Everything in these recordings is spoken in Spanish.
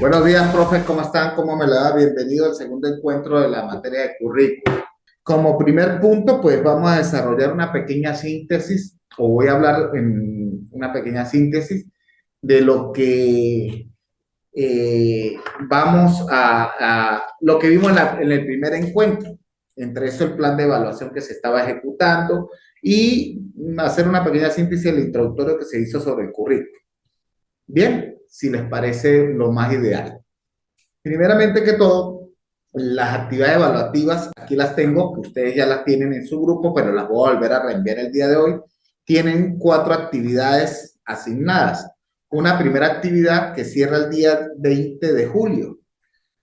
Buenos días, profes, ¿cómo están? ¿Cómo me le va? Bienvenido al segundo encuentro de la materia de currículum. Como primer punto, pues vamos a desarrollar una pequeña síntesis, o voy a hablar en una pequeña síntesis de lo que eh, lo que vimos en el primer encuentro. Entre eso, el plan de evaluación que se estaba ejecutando y hacer una pequeña síntesis del introductorio que se hizo sobre el currículum. Bien, si les parece lo más ideal. Primeramente que todo, las actividades evaluativas, aquí las tengo, que ustedes ya las tienen en su grupo, pero las voy a volver a reenviar el día de hoy. Tienen 4 actividades asignadas. Una primera actividad que cierra el día 20 de julio,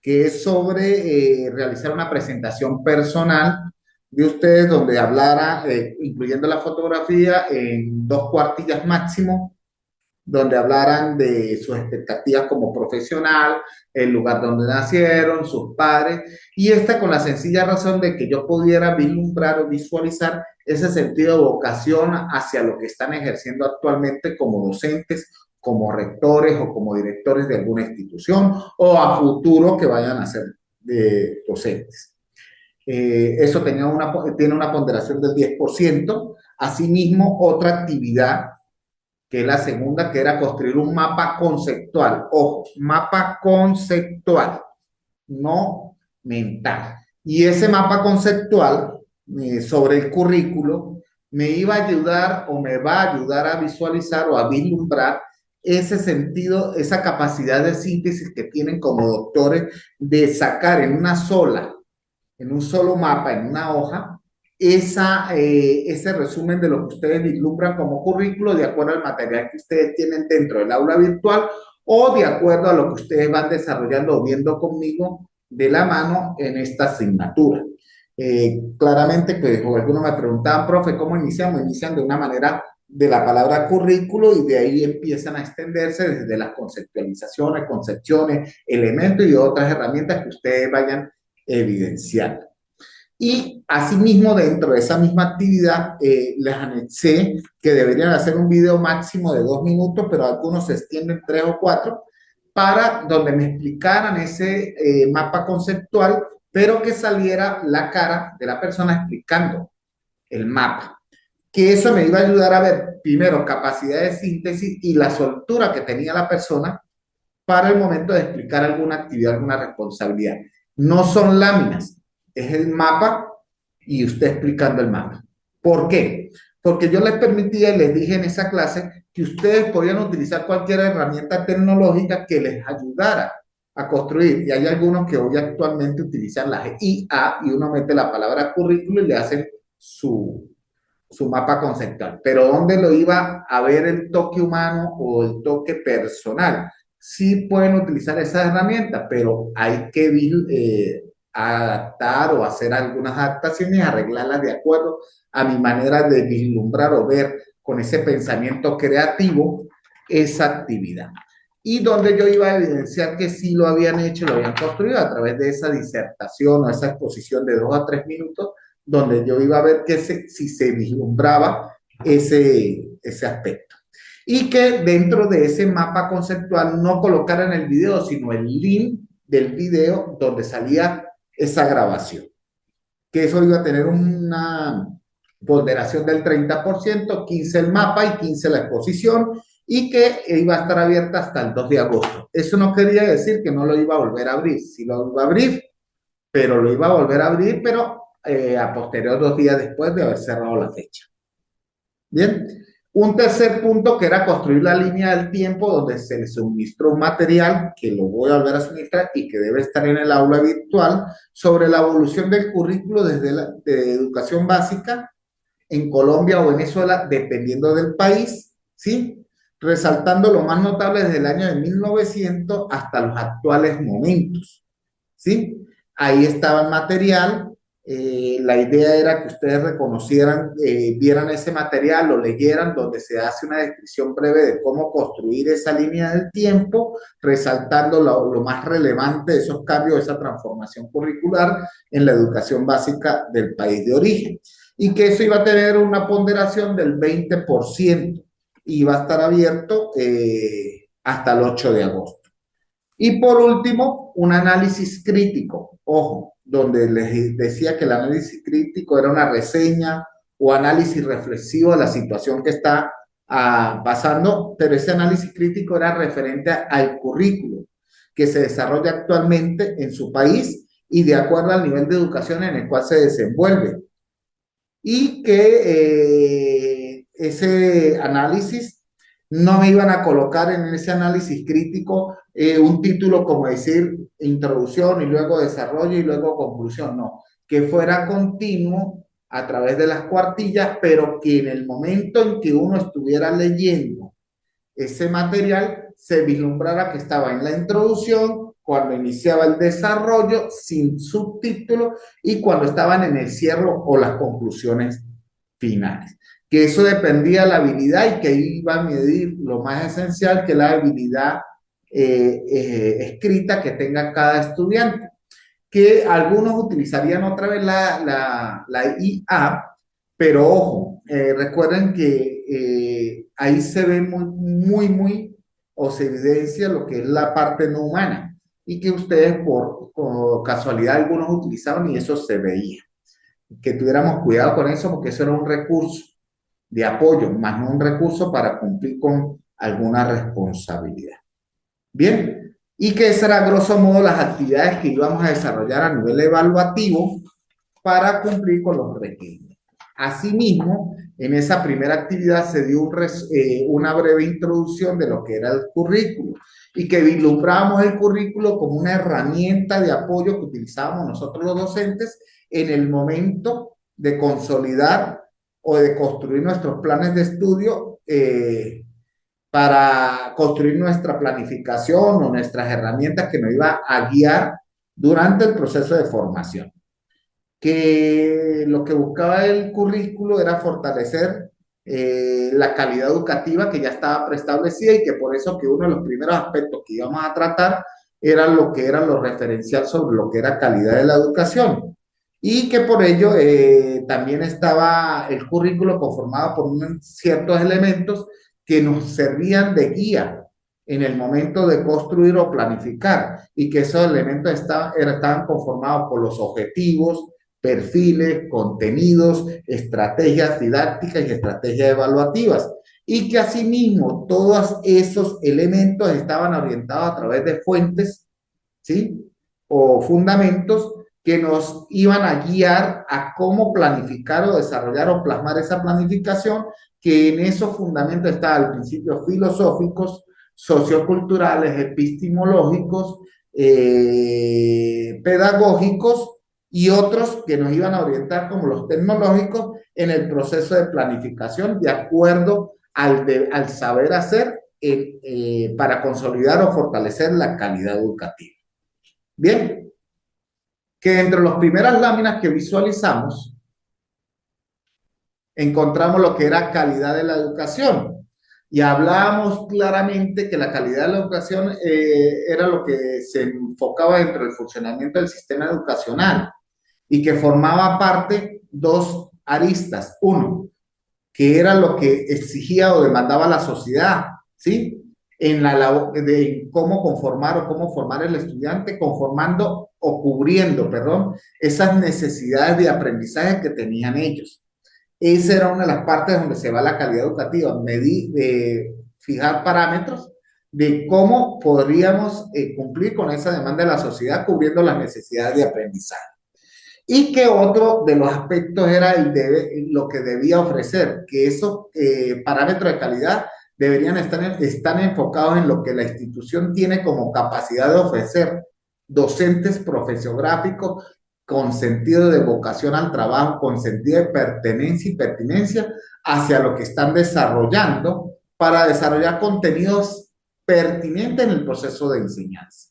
que es sobre realizar una presentación personal de ustedes donde hablara, incluyendo la fotografía, en 2 cuartillas máximo, donde hablaran de sus expectativas como profesional, el lugar donde nacieron, sus padres, y esta con la sencilla razón de que yo pudiera vislumbrar o visualizar ese sentido de vocación hacia lo que están ejerciendo actualmente como docentes, como rectores o como directores de alguna institución o a futuro que vayan a ser docentes. Eso tiene una ponderación del 10%. Asimismo, otra actividad que es la segunda, que era construir un mapa conceptual. Ojo, mapa conceptual, no mental. Y ese mapa conceptual sobre el currículo me iba a ayudar o me va a ayudar a visualizar o a vislumbrar ese sentido, esa capacidad de síntesis que tienen como doctores de sacar en un solo mapa, en una hoja, ese resumen de lo que ustedes vislumbran como currículo de acuerdo al material que ustedes tienen dentro del aula virtual o de acuerdo a lo que ustedes van desarrollando o viendo conmigo de la mano en esta asignatura. Claramente, pues, algunos me preguntaban, profe, ¿cómo iniciamos? Inician de una manera de la palabra currículo y de ahí empiezan a extenderse desde las conceptualizaciones, concepciones, elementos y otras herramientas que ustedes vayan evidenciando. Y asimismo, dentro de esa misma actividad, les anexé que deberían hacer un video máximo de 2 minutos, pero algunos se extienden 3 o 4, para donde me explicaran ese mapa conceptual, pero que saliera la cara de la persona explicando el mapa. Que eso me iba a ayudar a ver, primero, capacidad de síntesis y la soltura que tenía la persona para el momento de explicar alguna actividad, alguna responsabilidad. No son láminas, es el mapa y usted explicando el mapa. ¿Por qué? Porque yo les permitía y les dije en esa clase que ustedes podían utilizar cualquier herramienta tecnológica que les ayudara a construir. Y hay algunos que hoy actualmente utilizan las IA y uno mete la palabra currículo y le hacen su mapa conceptual. Pero ¿dónde lo iba a ver el toque humano o el toque personal? Sí pueden utilizar esas herramientas, pero hay que adaptar o hacer algunas adaptaciones y arreglarlas de acuerdo a mi manera de vislumbrar o ver con ese pensamiento creativo esa actividad. Y donde yo iba a evidenciar que sí lo habían hecho, lo habían construido a través de esa disertación o esa exposición de 2 a 3 minutos, donde yo iba a ver si se vislumbraba ese aspecto. Y que dentro de ese mapa conceptual no colocaran el video, sino el link del video donde salía esa grabación. Que eso iba a tener una ponderación del 30%, 15 el mapa y 15 la exposición, y que iba a estar abierta hasta el 2 de agosto. Eso no quería decir que no lo iba a volver a abrir, sí lo iba a abrir, pero lo iba a volver a abrir, pero a posterior 2 días después de haber cerrado la fecha. Bien, un tercer punto que era construir la línea del tiempo donde se le suministró un material que lo voy a volver a suministrar y que debe estar en el aula virtual sobre la evolución del currículo desde de educación básica en Colombia o Venezuela, dependiendo del país, ¿sí? Resaltando lo más notable desde el año de 1900 hasta los actuales momentos, ¿sí? Ahí estaba el material. La idea era que ustedes reconocieran, vieran ese material, lo leyeran, donde se hace una descripción breve de cómo construir esa línea del tiempo, resaltando lo más relevante de esos cambios, de esa transformación curricular en la educación básica del país de origen. Y que eso iba a tener una ponderación del 20% y va a estar abierto hasta el 8 de agosto. Y por último, un análisis crítico. Ojo, donde les decía que el análisis crítico era una reseña o análisis reflexivo de la situación que está pasando, pero ese análisis crítico era referente al currículo que se desarrolla actualmente en su país y de acuerdo al nivel de educación en el cual se desenvuelve. Y que ese análisis no me iban a colocar en ese análisis crítico un título como decir introducción y luego desarrollo y luego conclusión, no, que fuera continuo a través de las cuartillas, pero que en el momento en que uno estuviera leyendo ese material se vislumbrara que estaba en la introducción, cuando iniciaba el desarrollo sin subtítulo y cuando estaban en el cierre o las conclusiones finales. Que eso dependía de la habilidad y que iba a medir lo más esencial, que es la habilidad escrita que tenga cada estudiante. Que algunos utilizarían otra vez la IA, pero ojo, recuerden que ahí se ve o se evidencia lo que es la parte no humana y que ustedes por casualidad algunos utilizaban y eso se veía. Que tuviéramos cuidado con eso porque eso era un recurso de apoyo, más no un recurso para cumplir con alguna responsabilidad. Bien, y que esas eran grosso modo las actividades que íbamos a desarrollar a nivel evaluativo para cumplir con los requerimientos. Asimismo, en esa primera actividad se dio una breve introducción de lo que era el currículo y que vislumbrábamos el currículo como una herramienta de apoyo que utilizábamos nosotros los docentes en el momento de consolidar o de construir nuestros planes de estudio para construir nuestra planificación o nuestras herramientas que nos iba a guiar durante el proceso de formación. Que lo que buscaba el currículo era fortalecer la calidad educativa que ya estaba preestablecida y que por eso que uno de los primeros aspectos que íbamos a tratar era lo que era lo referencial sobre lo que era calidad de la educación y que por ello también estaba el currículo conformado por ciertos elementos que nos servían de guía en el momento de construir o planificar y que esos elementos estaban conformados por los objetivos, perfiles, contenidos, estrategias didácticas y estrategias evaluativas. Y que asimismo todos esos elementos estaban orientados a través de fuentes, ¿sí? O fundamentos que nos iban a guiar a cómo planificar o desarrollar o plasmar esa planificación, que en esos fundamentos estaban principios filosóficos, socioculturales, epistemológicos, pedagógicos y otros que nos iban a orientar como los tecnológicos en el proceso de planificación de acuerdo al saber hacer para consolidar o fortalecer la calidad educativa. Bien, que entre las primeras láminas que visualizamos encontramos lo que era calidad de la educación y hablábamos claramente que la calidad de la educación era lo que se enfocaba dentro del funcionamiento del sistema educacional y que formaba parte dos aristas. Uno, que era lo que exigía o demandaba la sociedad, ¿sí? En la labor de cómo conformar o cómo formar el estudiante, conformando o cubriendo, perdón, esas necesidades de aprendizaje que tenían ellos. Esa era una de las partes donde se va la calidad educativa, fijar parámetros de cómo podríamos cumplir con esa demanda de la sociedad cubriendo las necesidades de aprendizaje. Y que otro de los aspectos era lo que debía ofrecer, que esos parámetros de calidad deberían estar enfocados en lo que la institución tiene como capacidad de ofrecer docentes profesiográficos con sentido de vocación al trabajo, con sentido de pertenencia y pertinencia hacia lo que están desarrollando para desarrollar contenidos pertinentes en el proceso de enseñanza.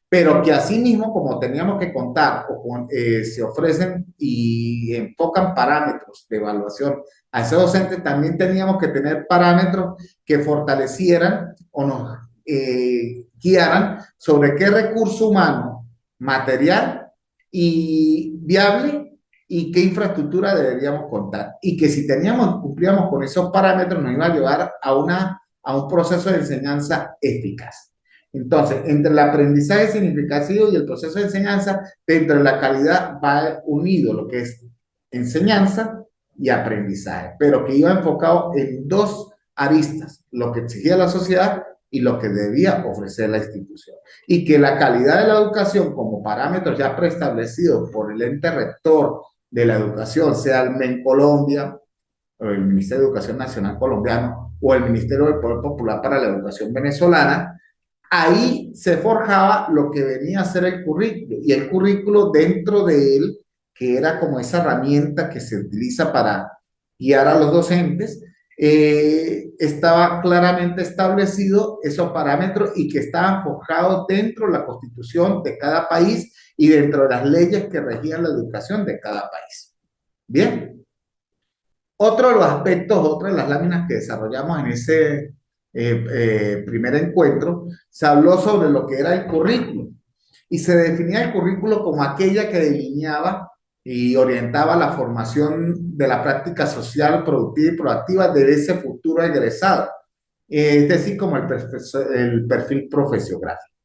Pero que asimismo, como teníamos que contar se ofrecen y enfocan parámetros de evaluación a ese docente, también teníamos que tener parámetros que fortalecieran o nos guiaran sobre qué recurso humano, material y viable y qué infraestructura deberíamos contar. Y que si cumplíamos con esos parámetros, nos iba a llevar a un proceso de enseñanza eficaz. Entonces, entre el aprendizaje significativo y el proceso de enseñanza, dentro de la calidad va unido lo que es enseñanza y aprendizaje, pero que iba enfocado en dos aristas, lo que exigía la sociedad y lo que debía ofrecer la institución. Y que la calidad de la educación como parámetros ya preestablecidos por el ente rector de la educación, sea el MEN Colombia, o el Ministerio de Educación Nacional colombiano, o el Ministerio del Poder Popular para la Educación venezolana, ahí se forjaba lo que venía a ser el currículo, y el currículo dentro de él, que era como esa herramienta que se utiliza para guiar a los docentes, estaba claramente establecido esos parámetros y que estaban forjados dentro de la constitución de cada país y dentro de las leyes que regían la educación de cada país. Bien, otro de los aspectos, otra de las láminas que desarrollamos en ese primer encuentro, se habló sobre lo que era el currículo y se definía el currículo como aquella que delineaba y orientaba la formación de la práctica social, productiva y proactiva de ese futuro egresado, es decir, como el perfil profesiográfico.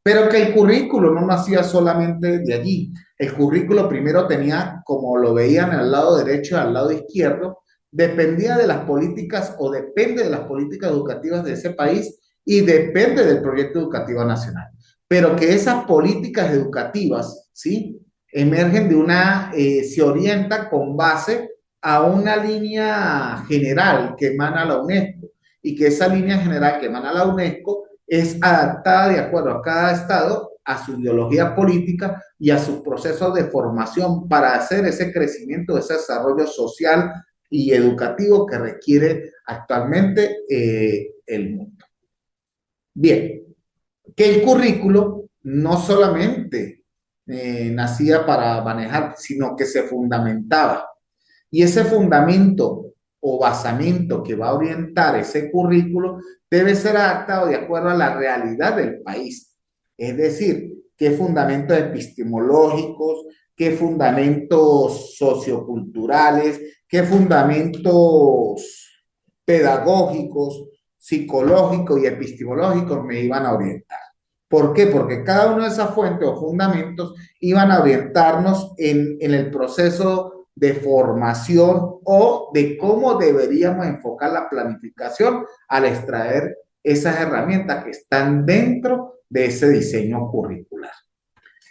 Pero que el currículo no nacía solamente de allí. El currículo primero tenía, como lo veían al lado derecho y al lado izquierdo, dependía de las políticas o depende de las políticas educativas de ese país y depende del proyecto educativo nacional. Pero que esas políticas educativas, ¿sí? Emergen de se orienta con base a una línea general que emana la UNESCO y que esa línea general que emana la UNESCO es adaptada de acuerdo a cada estado, a su ideología política y a sus procesos de formación para hacer ese crecimiento, ese desarrollo social y educativo que requiere actualmente el mundo. Bien, que el currículo no solamente nacía para manejar, sino que se fundamentaba. Y ese fundamento o basamento que va a orientar ese currículo debe ser adaptado de acuerdo a la realidad del país. Es decir, qué fundamentos epistemológicos, qué fundamentos socioculturales, qué fundamentos pedagógicos, psicológicos y epistemológicos me iban a orientar. ¿Por qué? Porque cada una de esas fuentes o fundamentos iban a orientarnos en el proceso de formación o de cómo deberíamos enfocar la planificación al extraer esas herramientas que están dentro de ese diseño curricular.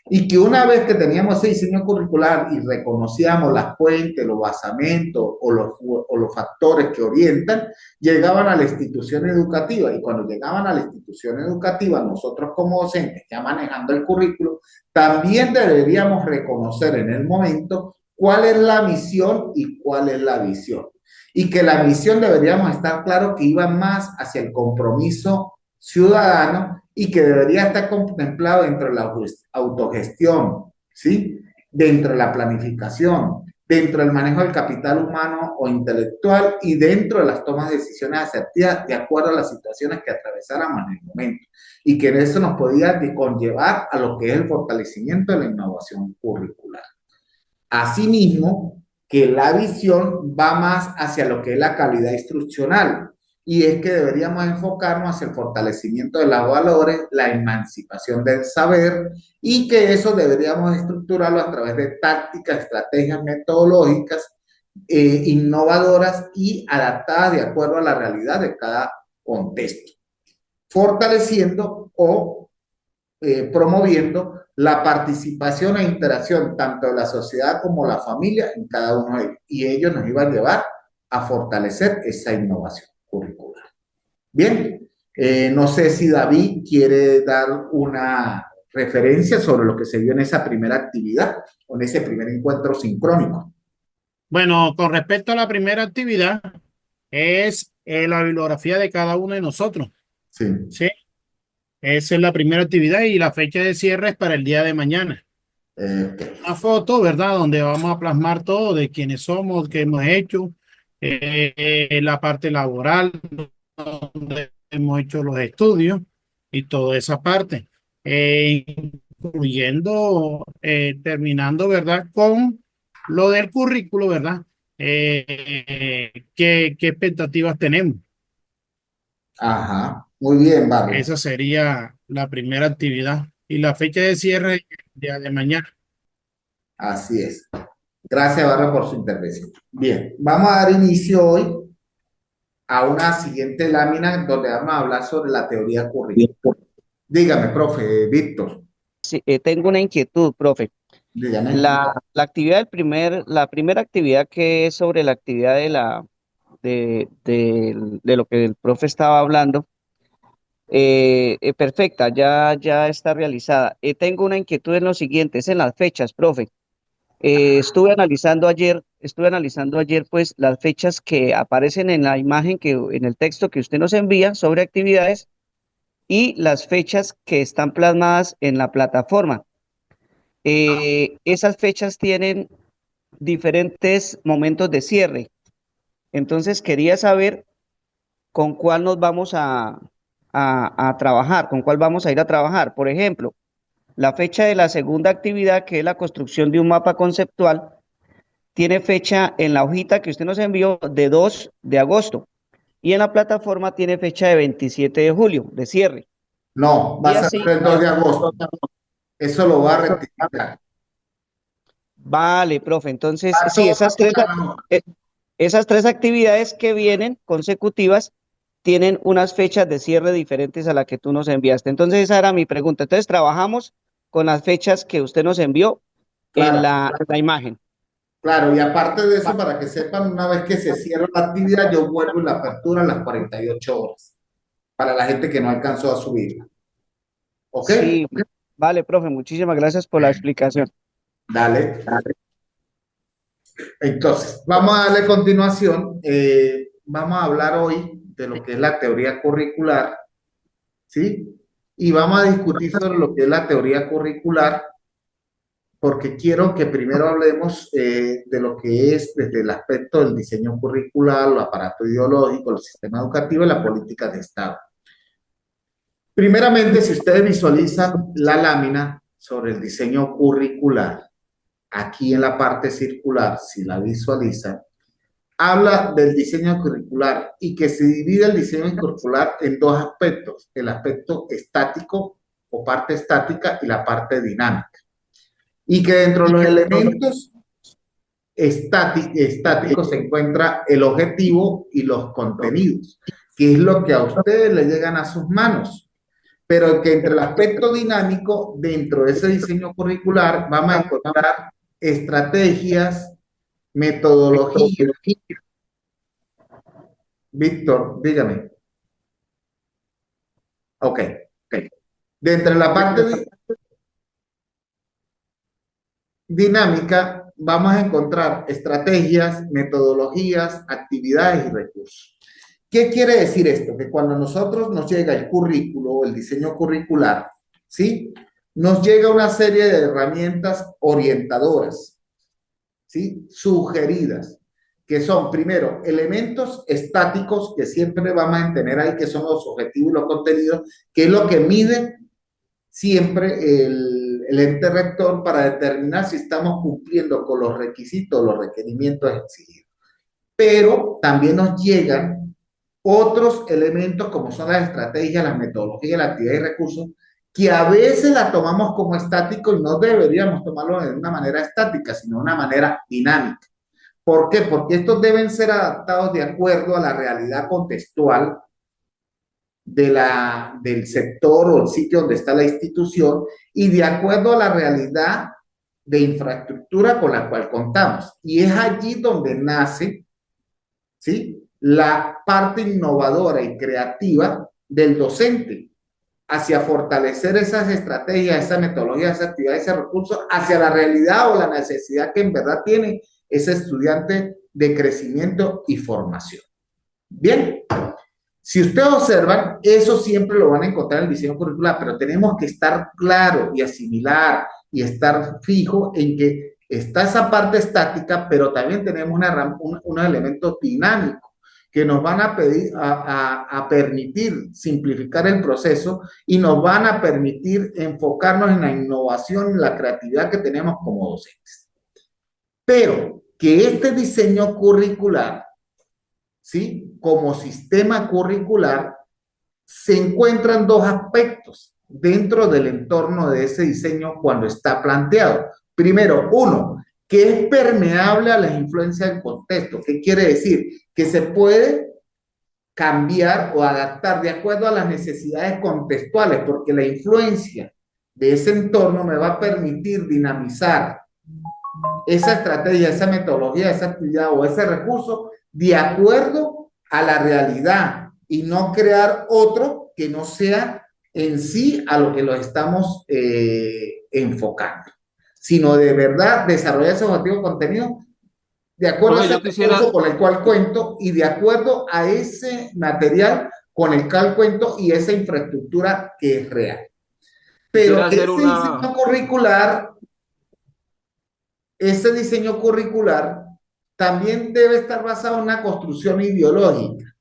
Y que una vez que teníamos ese diseño curricular y reconocíamos las fuentes, los basamentos o los factores que orientan, llegaban a la institución educativa. Y cuando llegaban a la institución educativa, nosotros como docentes, ya manejando el currículo, también deberíamos reconocer en el momento cuál es la misión y cuál es la visión. Y que la misión deberíamos estar claro que iba más hacia el compromiso ciudadano y que debería estar contemplado dentro de la autogestión, ¿sí? Dentro de la planificación, dentro del manejo del capital humano o intelectual y dentro de las tomas de decisiones asertivas de acuerdo a las situaciones que atravesáramos en el momento. Y que eso nos podía conllevar a lo que es el fortalecimiento de la innovación curricular. Asimismo, que la visión va más hacia lo que es la calidad instruccional, y es que deberíamos enfocarnos hacia el fortalecimiento de los valores, la emancipación del saber, y que eso deberíamos estructurarlo a través de tácticas, estrategias metodológicas innovadoras y adaptadas de acuerdo a la realidad de cada contexto, fortaleciendo o promoviendo la participación e interacción tanto de la sociedad como la familia en cada uno de ellos. Y ello nos iba a llevar a fortalecer esa innovación curricular. Bien, no sé si David quiere dar una referencia sobre lo que se vio en esa primera actividad o en ese primer encuentro sincrónico. Bueno, con respecto a la primera actividad, es la bibliografía de cada uno de nosotros, Sí. ¿sí? Esa es la primera actividad y la fecha de cierre es para el día de mañana. Una foto, ¿verdad? Donde vamos a plasmar todo de quiénes somos, qué hemos hecho, la parte laboral, donde hemos hecho los estudios y toda esa parte, eh, incluyendo, terminando, ¿verdad? Con lo del currículo, ¿verdad? ¿Qué expectativas tenemos? Ajá, muy bien, Barrio. Esa sería la primera actividad. Y la fecha de cierre el día de mañana. Así es. Gracias, Barra, por su intervención. Bien, vamos a dar inicio hoy a una siguiente lámina donde vamos a hablar sobre la teoría curricular. Dígame, profe, Víctor. Sí, tengo una inquietud, profe. Dígame. La actividad la primera actividad que es sobre la actividad de lo que el profe estaba hablando, perfecta, ya está realizada. Tengo una inquietud en lo siguiente, es en las fechas, profe. Estuve analizando ayer, pues, las fechas que aparecen en la imagen en el texto que usted nos envía sobre actividades y las fechas que están plasmadas en la plataforma. Esas fechas tienen diferentes momentos de cierre. Entonces quería saber con cuál nos vamos a trabajar, con cuál vamos a ir a trabajar. Por ejemplo, la fecha de la segunda actividad, que es la construcción de un mapa conceptual, tiene fecha en la hojita que usted nos envió de 2 de agosto y en la plataforma tiene fecha de 27 de julio, de cierre. No, va Y a ser así, el 2 de agosto. Eso lo va a rectificar. vale, profe. Entonces, A sí, todos los esas tres actividades que vienen consecutivas tienen unas fechas de cierre diferentes a la que tú nos enviaste. Entonces, esa era mi pregunta. Entonces, trabajamos con las fechas que usted nos envió en Claro, la imagen. claro, y aparte de eso, para que sepan, una vez que se cierra la actividad, yo vuelvo en la apertura a las 48 horas, para la gente que no alcanzó a subirla. ¿Ok? Sí, vale, profe. Muchísimas gracias por la explicación. Dale. Entonces, vamos a darle continuación. Vamos a hablar hoy de lo que es la teoría curricular, ¿sí? Y vamos a discutir sobre lo que es la teoría curricular, porque quiero que primero hablemos de lo que es desde el aspecto del diseño curricular, el aparato ideológico, el sistema educativo y la política de Estado. Primeramente, si ustedes visualizan la lámina sobre el diseño curricular, aquí en la parte circular, si la visualizan, habla del diseño curricular y que se divide el diseño curricular en dos aspectos, el aspecto estático o parte estática y la parte dinámica. Y que dentro de los elementos estáticos se encuentra el objetivo y los contenidos, que es lo que a ustedes le llegan a sus manos. Pero que entre el aspecto dinámico, dentro de ese diseño curricular, vamos a encontrar estrategias, metodologías. Víctor, dígame. Ok. Dentro de la parte dinámica, vamos a encontrar estrategias, metodologías, actividades y recursos. ¿Qué quiere decir esto? Que cuando nosotros nos llega el currículo, el diseño curricular, ¿sí? Nos llega una serie de herramientas orientadoras, ¿sí? Sugeridas, que son, primero, elementos estáticos que siempre vamos a tener ahí, que son los objetivos y los contenidos, que es lo que mide siempre el ente rector para determinar si estamos cumpliendo con los requisitos, los requerimientos exigidos. Pero también nos llegan otros elementos como son las estrategias, las metodologías, la actividad y recursos, que a veces la tomamos como estático y no deberíamos tomarlo de una manera estática, sino de una manera dinámica. ¿Por qué? Porque estos deben ser adaptados de acuerdo a la realidad contextual del sector o el sitio donde está la institución y de acuerdo a la realidad de infraestructura con la cual contamos. Y es allí donde nace, ¿sí?, la parte innovadora y creativa del docente hacia fortalecer esas estrategias, esa metodología, esa actividad, ese recurso, hacia la realidad o la necesidad que en verdad tiene ese estudiante de crecimiento y formación. Bien, si ustedes observan, eso siempre lo van a encontrar en el diseño curricular, pero tenemos que estar claro y asimilar y estar fijo en que está esa parte estática, pero también tenemos unos elementos dinámicos que nos van a permitir simplificar el proceso y nos van a permitir enfocarnos en la innovación y la creatividad que tenemos como docentes. Pero que este diseño curricular, ¿sí?, como sistema curricular, se encuentran dos aspectos dentro del entorno de ese diseño cuando está planteado. Primero, uno, que es permeable a las influencias del contexto. ¿Qué quiere decir? Que se puede cambiar o adaptar de acuerdo a las necesidades contextuales, porque la influencia de ese entorno me va a permitir dinamizar esa estrategia, esa metodología, esa actividad o ese recurso de acuerdo a la realidad y no crear otro que no sea en sí a lo que lo estamos enfocando, sino de verdad desarrollar ese objetivo de contenido de acuerdo a Profe, ese yo recurso quisiera, con el cual cuento y de acuerdo a ese material con el cual cuento y esa infraestructura que es real. Pero quisiera hacer diseño una, curricular, ese diseño curricular también debe estar basado en una construcción ideológica,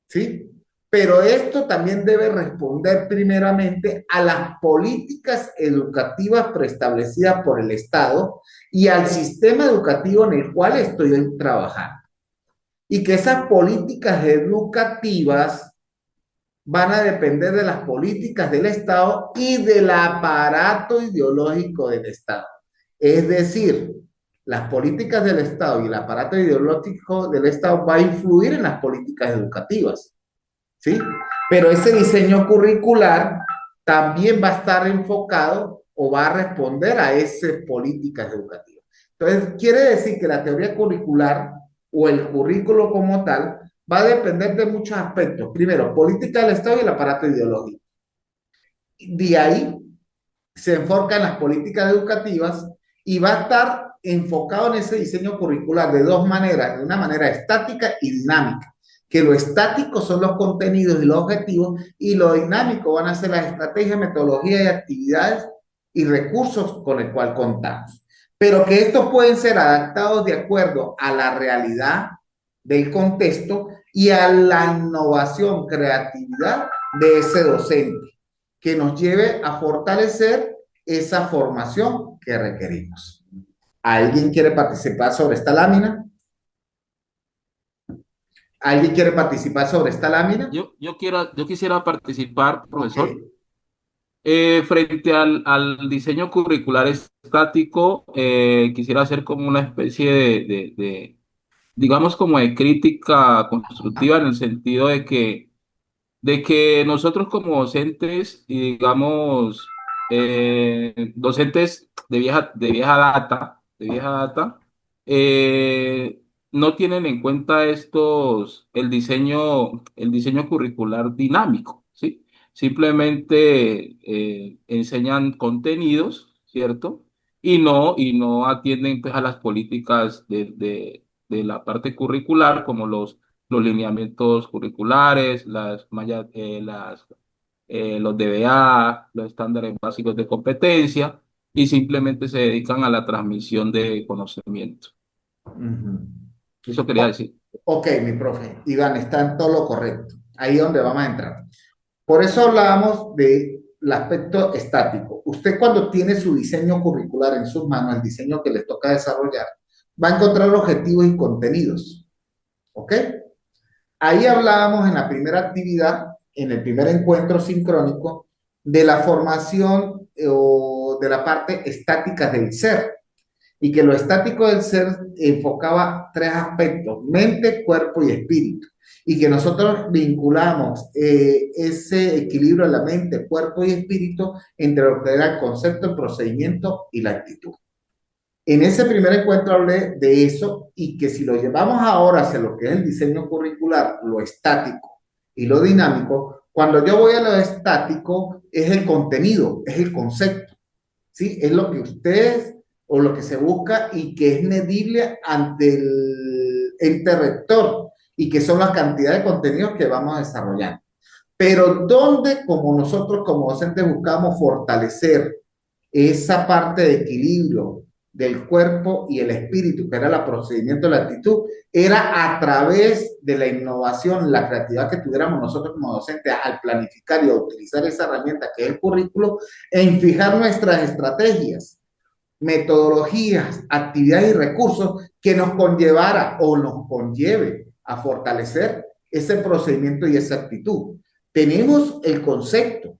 ¿sí? Pero esto también debe responder primeramente a las políticas educativas preestablecidas por el Estado y al sistema educativo en el cual estoy trabajando. Y que esas políticas educativas van a depender de las políticas del Estado y del aparato ideológico del Estado. Es decir, las políticas del Estado y el aparato ideológico del Estado va a influir en las políticas educativas, ¿sí? Pero ese diseño curricular también va a estar enfocado o va a responder a esas políticas educativas. Entonces, quiere decir que la teoría curricular o el currículo como tal va a depender de muchos aspectos. Primero, política del Estado y el aparato ideológico. De ahí se enfoca en las políticas educativas y va a estar enfocado en ese diseño curricular de dos maneras, de una manera estática y dinámica, que lo estático son los contenidos y los objetivos y lo dinámico van a ser las estrategias, metodologías y actividades y recursos con el cual contamos. Pero que estos pueden ser adaptados de acuerdo a la realidad del contexto y a la innovación, creatividad de ese docente que nos lleve a fortalecer esa formación que requerimos. ¿Alguien quiere participar sobre esta lámina? ¿Alguien quiere participar sobre esta lámina? yo quisiera participar, profesor. Okay. Frente al diseño curricular estático, quisiera hacer como una especie digamos, como de crítica constructiva en el sentido de que nosotros como docentes, y digamos, docentes de vieja data, eh, no tienen en cuenta el diseño curricular dinámico, ¿sí? Simplemente enseñan contenidos, ¿cierto? Y no atienden, pues, a las políticas de la parte curricular, como los lineamientos curriculares, los DBA, los estándares básicos de competencia, y simplemente se dedican a la transmisión de conocimiento. Eso quería decir. Ok, mi profe, Iván, está en todo lo correcto. Ahí es donde vamos a entrar. Por eso hablábamos del aspecto estático. Usted cuando tiene su diseño curricular en sus manos, el diseño que le toca desarrollar, va a encontrar objetivos y contenidos. ¿Ok? Ahí hablábamos en la primera actividad, en el primer encuentro sincrónico, de la formación o de la parte estática del ser, y que lo estático del ser enfocaba tres aspectos: mente, cuerpo y espíritu, y que nosotros vinculamos ese equilibrio de la mente, cuerpo y espíritu entre lo que era el concepto, el procedimiento y la actitud. En ese primer encuentro hablé de eso y que si lo llevamos ahora hacia lo que es el diseño curricular, lo estático y lo dinámico, cuando yo voy a lo estático es el contenido, es el concepto, ¿sí? Es lo que ustedes o lo que se busca y que es medible ante el ente rector y que son las cantidades de contenidos que vamos desarrollando. Pero ¿dónde como nosotros como docentes buscamos fortalecer esa parte de equilibrio del cuerpo y el espíritu, que era el procedimiento de la actitud, era a través de la innovación, la creatividad que tuviéramos nosotros como docentes al planificar y a utilizar esa herramienta que es el currículo, en fijar nuestras estrategias, metodologías, actividades y recursos que nos conllevara o nos conlleve a fortalecer ese procedimiento y esa actitud. Tenemos el concepto,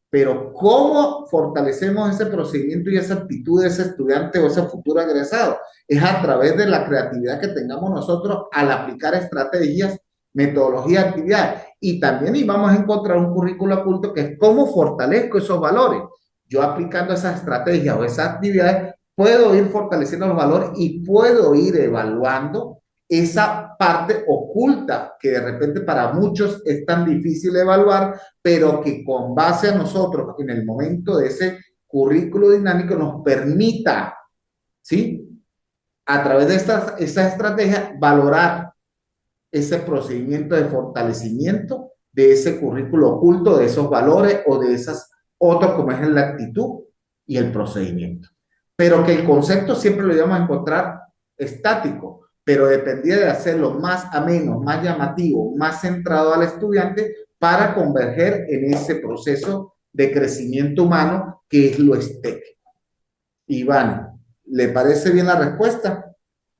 pero ¿cómo fortalecemos ese procedimiento y esa actitud de ese estudiante o ese futuro egresado? Es a través de la creatividad que tengamos nosotros al aplicar estrategias, metodologías, actividades. Y también íbamos a encontrar un currículo oculto que es cómo fortalezco esos valores. Yo aplicando esas estrategias o esas actividades puedo ir fortaleciendo los valores y puedo ir evaluando esa parte oculta que de repente para muchos es tan difícil de evaluar, pero que con base a nosotros en el momento de ese currículo dinámico nos permita, ¿sí? A través de esa estrategia, valorar ese procedimiento de fortalecimiento de ese currículo oculto, de esos valores o de esas otros como es la actitud y el procedimiento. Pero que el concepto siempre lo íbamos a encontrar estático, pero dependía de hacerlo más ameno, más llamativo, más centrado al estudiante para converger en ese proceso de crecimiento humano que es lo estético. Iván, ¿le parece bien la respuesta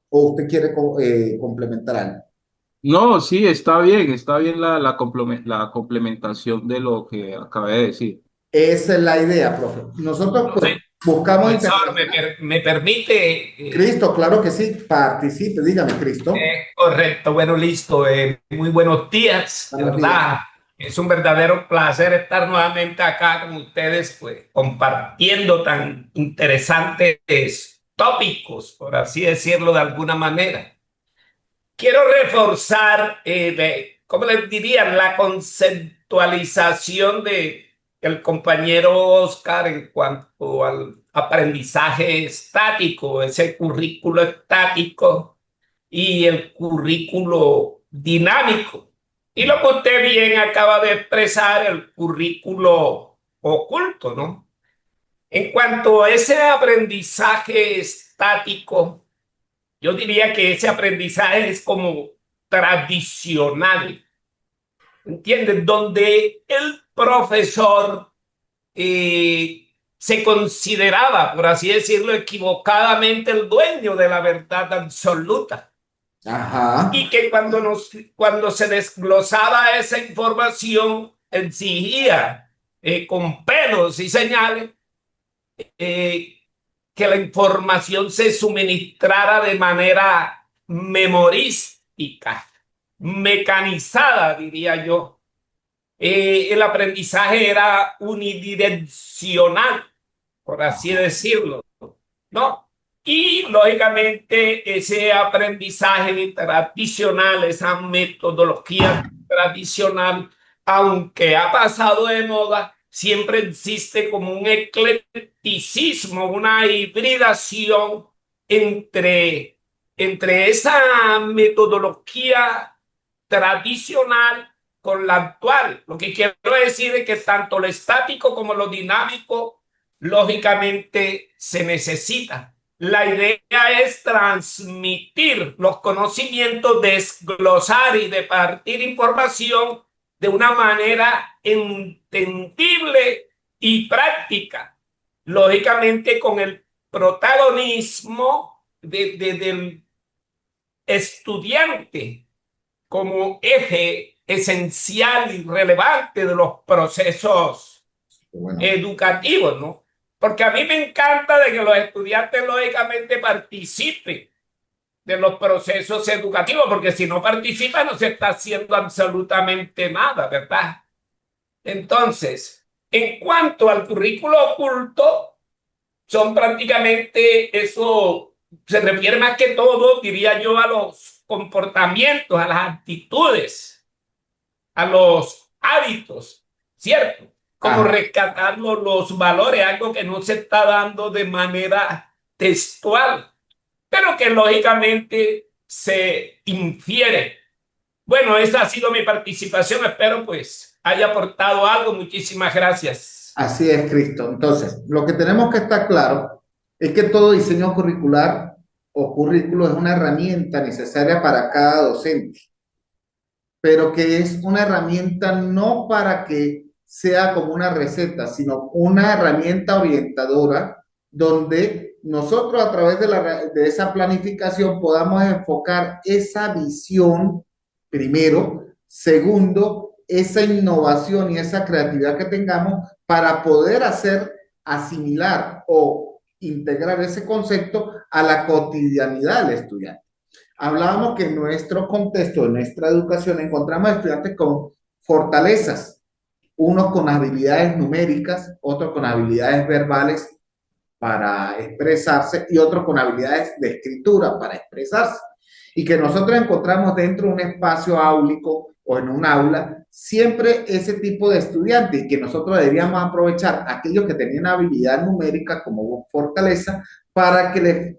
o usted quiere complementar algo? No, sí, está bien la complementación de lo que acabé de decir. Esa es la idea, profe. Nosotros pues Entonces, buscamos profesor, me permite. Cristo, claro que sí, participe, dígame, Cristo. Correcto, bueno, listo. Muy buenos días, de Buenos días. verdad. Es un verdadero placer estar nuevamente acá con ustedes, pues, compartiendo tan interesantes tópicos, por así decirlo de alguna manera. Quiero reforzar, ¿cómo les diría? La conceptualización de el compañero Oscar en cuanto al aprendizaje estático, ese currículo estático y el currículo dinámico. Y lo que usted bien acaba de expresar, el currículo oculto, ¿no? En cuanto a ese aprendizaje estático, yo diría que ese aprendizaje es como tradicional, ¿entiendes? Donde el profesor se consideraba, por así decirlo, equivocadamente el dueño de la verdad absoluta. Ajá. Y que cuando se desglosaba esa información, exigía con pelos y señales que la información se suministrara de manera memorística, mecanizada, diría yo. El aprendizaje era unidireccional, por así decirlo, ¿no? Y lógicamente ese aprendizaje tradicional, esa metodología tradicional, aunque ha pasado de moda, siempre existe como un eclecticismo, una hibridación entre esa metodología tradicional con la actual. Lo que quiero decir es que tanto lo estático como lo dinámico, lógicamente, se necesita. La idea es transmitir los conocimientos, desglosar y de partir información de una manera entendible y práctica. Lógicamente, con el protagonismo del estudiante como eje esencial y relevante de los procesos educativos, ¿no? Porque a mí me encanta de que los estudiantes lógicamente participen de los procesos educativos, porque si no participan no se está haciendo absolutamente nada, ¿verdad? Entonces, en cuanto al currículo oculto, son prácticamente eso, se refiere más que todo, diría yo, a los comportamientos, a las actitudes, a los hábitos, ¿cierto? Como rescatar los valores, algo que no se está dando de manera textual, pero que lógicamente se infiere. Bueno, esa ha sido mi participación, espero pues haya aportado algo. Muchísimas gracias. Así es, Cristo. Entonces, lo que tenemos que estar claro es que todo diseño curricular o currículo es una herramienta necesaria para cada docente, pero que es una herramienta no para que sea como una receta, sino una herramienta orientadora donde nosotros a través de esa planificación podamos enfocar esa visión, primero, segundo, esa innovación y esa creatividad que tengamos para poder asimilar o integrar ese concepto a la cotidianidad del estudiante. Hablábamos que en nuestro contexto, en nuestra educación, encontramos estudiantes con fortalezas, unos con habilidades numéricas, otros con habilidades verbales para expresarse y otros con habilidades de escritura para expresarse. Y que nosotros encontramos dentro de un espacio áulico o en un aula siempre ese tipo de estudiantes y que nosotros deberíamos aprovechar aquellos que tenían habilidad numérica como fortaleza para que les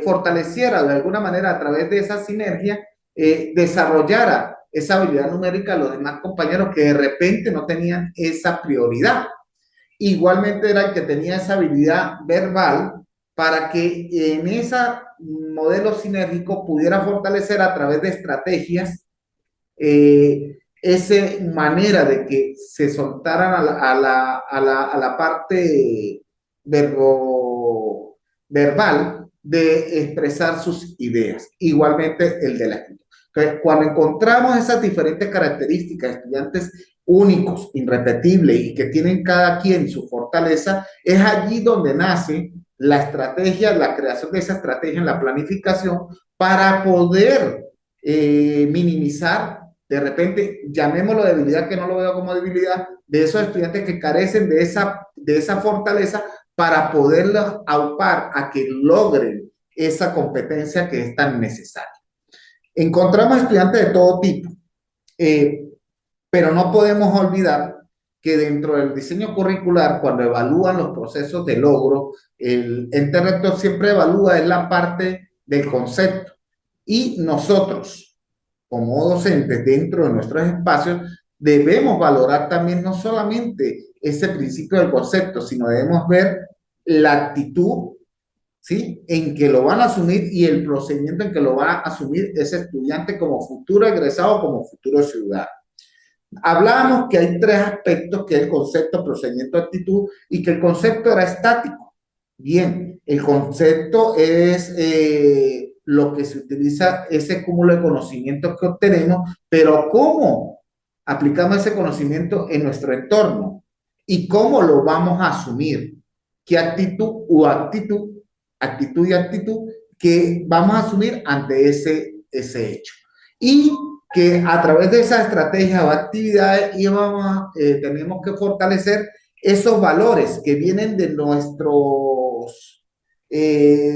fortaleciera de alguna manera a través de esa sinergia, desarrollara esa habilidad numérica a los demás compañeros que de repente no tenían esa prioridad. Igualmente era el que tenía esa habilidad verbal para que en ese modelo sinérgico pudiera fortalecer a través de estrategias esa manera de que se soltaran a la parte verbal de expresar sus ideas. Igualmente el de la escritura. Entonces, cuando encontramos esas diferentes características, estudiantes únicos, irrepetibles y que tienen cada quien su fortaleza, es allí donde nace la estrategia, la creación de esa estrategia en la planificación para poder minimizar, de repente, llamémoslo debilidad, que no lo veo como debilidad, de esos estudiantes que carecen de esa fortaleza para poderlos aupar a que logren esa competencia que es tan necesaria. Encontramos estudiantes de todo tipo, pero no podemos olvidar que dentro del diseño curricular, cuando evalúan los procesos de logro, el ente rector siempre evalúa en la parte del concepto. Y nosotros, como docentes dentro de nuestros espacios, debemos valorar también no solamente ese principio del concepto, sino debemos ver la actitud, ¿sí?, en que lo van a asumir y el procedimiento en que lo va a asumir ese estudiante como futuro egresado, como futuro ciudadano. Hablábamos que hay tres aspectos, que es el concepto, procedimiento, actitud, y que el concepto era estático. Bien, el concepto es lo que se utiliza, ese cúmulo de conocimientos que obtenemos, pero ¿cómo aplicamos ese conocimiento en nuestro entorno? ¿Y cómo lo vamos a asumir? ¿Qué actitud y actitud que vamos a asumir ante ese hecho? Y que a través de esas estrategias o actividades tenemos que fortalecer esos valores que vienen de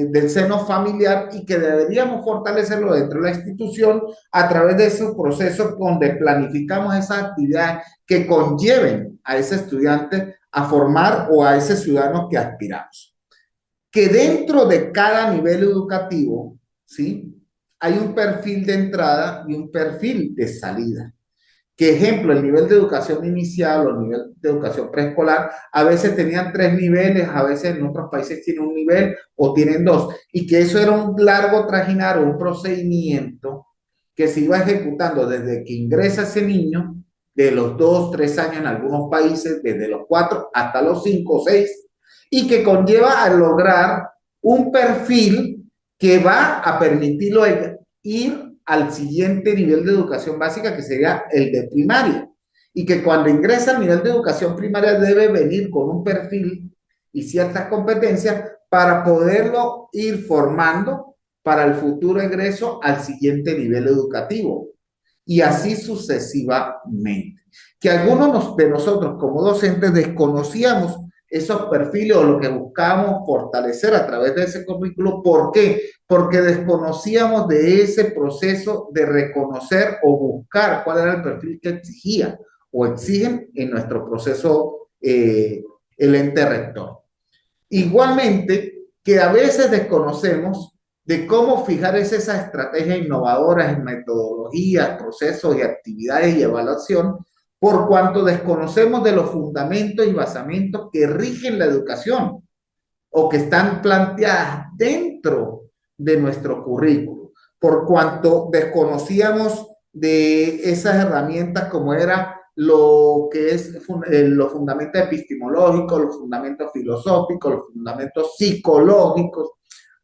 del seno familiar y que deberíamos fortalecerlo dentro de la institución a través de esos procesos donde planificamos esas actividades que conlleven a ese estudiante a formar o a ese ciudadano que aspiramos. Que dentro de cada nivel educativo, ¿sí?, hay un perfil de entrada y un perfil de salida. Que ejemplo, el nivel de educación inicial o el nivel de educación preescolar, a veces tenían 3 niveles, a veces en otros países tienen un nivel o tienen 2, y que eso era un largo trajinar o un procedimiento que se iba ejecutando desde que ingresa ese niño, de los 2, 3 años en algunos países, desde los 4 hasta los 5 o 6, y que conlleva a lograr un perfil que va a permitirlo ir al siguiente nivel de educación básica, que sería el de primaria, y que cuando ingresa al nivel de educación primaria debe venir con un perfil y ciertas competencias para poderlo ir formando para el futuro ingreso al siguiente nivel educativo, y así sucesivamente. Que algunos de nosotros como docentes desconocíamos esos perfiles o lo que buscábamos fortalecer a través de ese currículo. ¿Por qué? Porque desconocíamos de ese proceso de reconocer o buscar cuál era el perfil que exigía o exigen en nuestro proceso el ente rector. Igualmente, que a veces desconocemos de cómo fijar esas estrategias innovadoras en metodologías, procesos y actividades y evaluación, por cuanto desconocemos de los fundamentos y basamentos que rigen la educación o que están planteadas dentro de nuestro currículo, por cuanto desconocíamos de esas herramientas como era lo que es los fundamentos epistemológicos, los fundamentos filosóficos, los fundamentos psicológicos,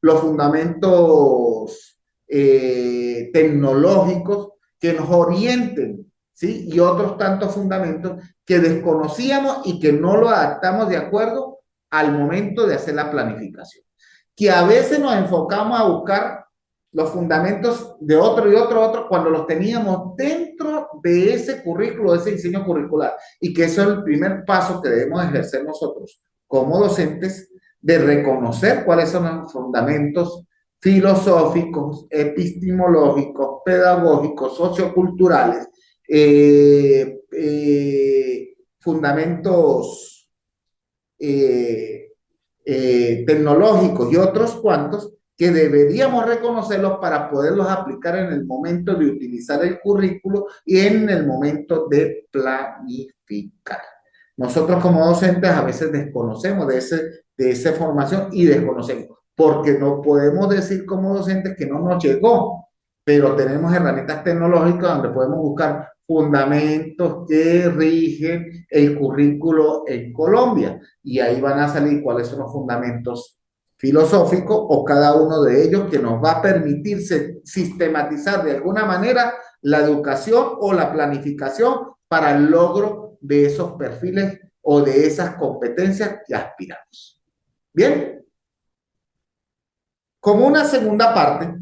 los fundamentos tecnológicos que nos orienten, ¿sí? Y otros tantos fundamentos que desconocíamos y que no lo adaptamos de acuerdo al momento de hacer la planificación. Que a veces nos enfocamos a buscar los fundamentos de otro y otro, cuando los teníamos dentro de ese currículo, de ese diseño curricular, y que eso es el primer paso que debemos ejercer nosotros como docentes, de reconocer cuáles son los fundamentos filosóficos, epistemológicos, pedagógicos, socioculturales, fundamentos tecnológicos y otros cuantos que deberíamos reconocerlos para poderlos aplicar en el momento de utilizar el currículo y en el momento de planificar. Nosotros como docentes a veces desconocemos de esa formación y desconocemos, porque no podemos decir como docentes que no nos llegó, pero tenemos herramientas tecnológicas donde podemos buscar fundamentos que rigen el currículo en Colombia y ahí van a salir cuáles son los fundamentos filosóficos o cada uno de ellos que nos va a permitir sistematizar de alguna manera la educación o la planificación para el logro de esos perfiles o de esas competencias que aspiramos. Bien, como una segunda parte,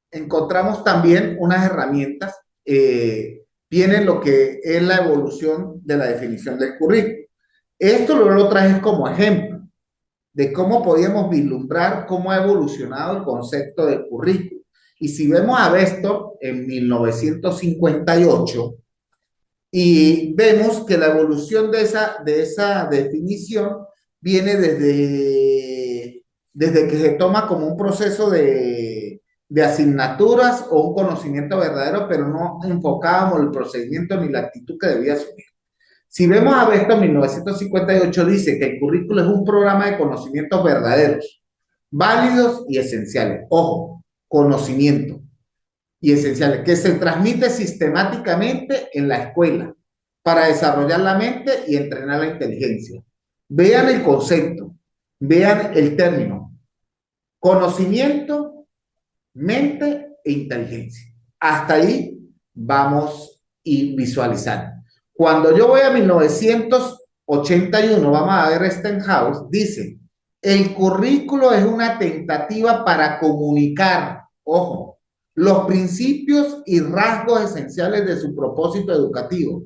encontramos también unas herramientas, viene lo que es la evolución de la definición del currículo. Esto lo traje como ejemplo de cómo podíamos vislumbrar cómo ha evolucionado el concepto del currículo. Y si vemos a Bestor en 1958, y vemos que la evolución de esa definición viene desde que se toma como un proceso de asignaturas o un conocimiento verdadero, pero no enfocábamos el procedimiento ni la actitud que debía asumir. Si vemos a Besto en 1958 dice que el currículo es un programa de conocimientos verdaderos, válidos y esenciales. Ojo, conocimiento y esenciales, que se transmite sistemáticamente en la escuela para desarrollar la mente y entrenar la inteligencia. Vean el concepto, vean el término, conocimiento, mente e inteligencia. Hasta ahí vamos a visualizar. Cuando yo voy a 1981, vamos a ver Stenhouse, dice, el currículo es una tentativa para comunicar, ojo, los principios y rasgos esenciales de su propósito educativo,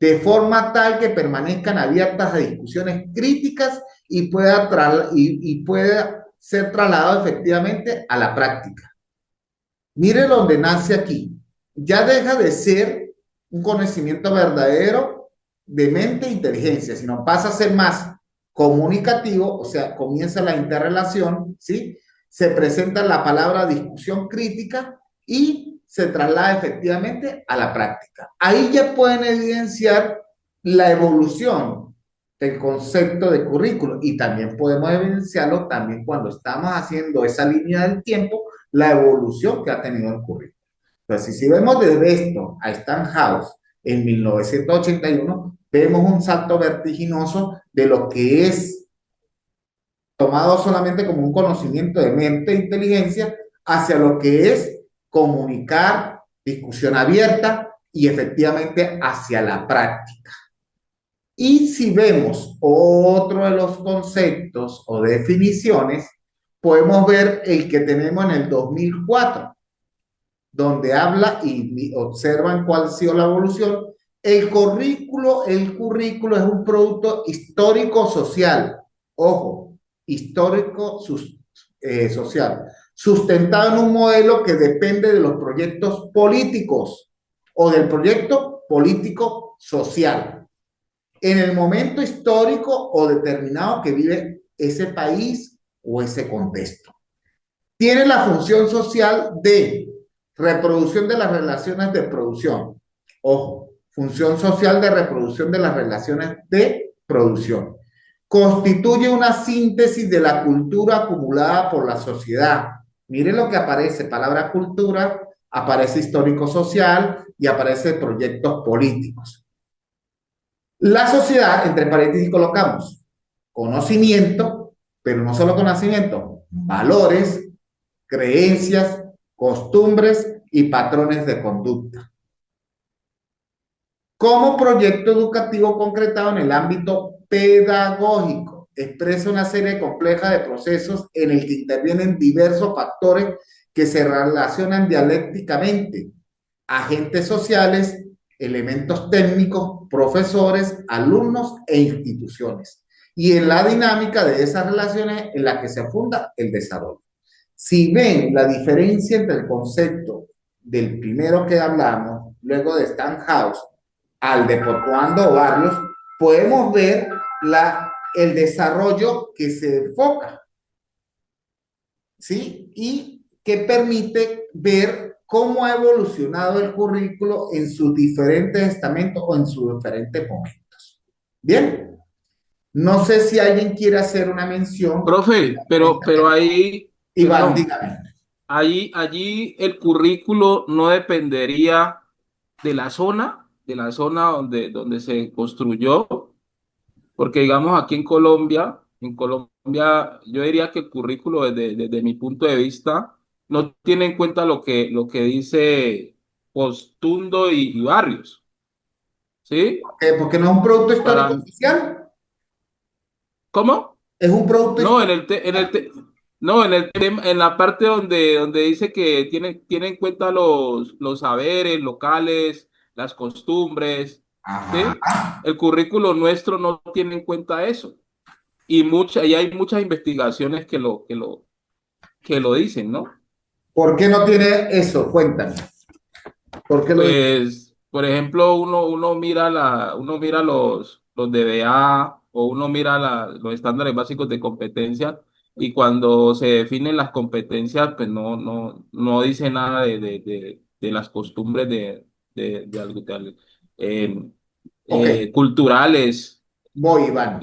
de forma tal que permanezcan abiertas a discusiones críticas y pueda ser trasladado efectivamente a la práctica. Mire donde nace aquí. Ya deja de ser un conocimiento verdadero de mente e inteligencia, sino pasa a ser más comunicativo, o sea, comienza la interrelación, ¿sí? Se presenta la palabra discusión crítica y se traslada efectivamente a la práctica. Ahí ya pueden evidenciar la evolución del concepto de currículo y también podemos evidenciarlo también cuando estamos haciendo esa línea del tiempo, la evolución que ha tenido el currículo. Entonces, si vemos desde esto a Stenhouse en 1981, vemos un salto vertiginoso de lo que es tomado solamente como un conocimiento de mente e inteligencia hacia lo que es comunicar, discusión abierta y efectivamente hacia la práctica. Y si vemos otro de los conceptos o definiciones, podemos ver el que tenemos en el 2004, donde habla y observan cuál ha sido la evolución. El currículo es un producto histórico-social, ojo, histórico-social, sustentado en un modelo que depende de los proyectos políticos o del proyecto político-social, en el momento histórico o determinado que vive ese país o ese contexto. Tiene la función social de reproducción de las relaciones de producción. Ojo, función social de reproducción de las relaciones de producción. Constituye una síntesis de la cultura acumulada por la sociedad. Miren lo que aparece, palabra cultura, aparece histórico-social y aparece proyectos políticos. La sociedad, entre paréntesis colocamos conocimiento, pero no solo conocimiento, valores, creencias, costumbres y patrones de conducta. como proyecto educativo concretado en el ámbito pedagógico. Expresa una serie compleja de procesos en el que intervienen diversos factores que se relacionan dialécticamente, agentes sociales, elementos técnicos, profesores, alumnos e instituciones. Y en la dinámica de esas relaciones en la que se funda el desarrollo. Si ven la diferencia entre el concepto del primero que hablamos, luego de Stanhouse, al de Portuando Barrios, podemos ver el desarrollo que se enfoca, ¿sí? Y que permite ver cómo ha evolucionado el currículo en sus diferentes estamentos o en sus diferentes momentos. Bien, no sé si alguien quiere hacer una mención. Profe, pero ahí, Iván, dígame. Allí el currículo no dependería de la zona donde se construyó, porque digamos aquí en Colombia, yo diría que el currículo desde mi punto de vista no tiene en cuenta lo que dice Postundo y Barrios, ¿sí? Porque no es un producto histórico Para, oficial. ¿cómo? Es un producto No, histórico. no, en el tema, en la parte donde dice que tiene en cuenta los saberes locales, las costumbres, ¿sí? Ajá. El currículo nuestro no tiene en cuenta eso. Y hay muchas investigaciones que lo dicen, ¿no? ¿Por qué no tiene eso? Cuéntame. ¿Por qué lo dice? Pues, por ejemplo, uno mira los DBA o uno mira los estándares básicos de competencia y cuando se definen las competencias, pues no dice nada de las costumbres eh, Ok, culturales. voy, Iván.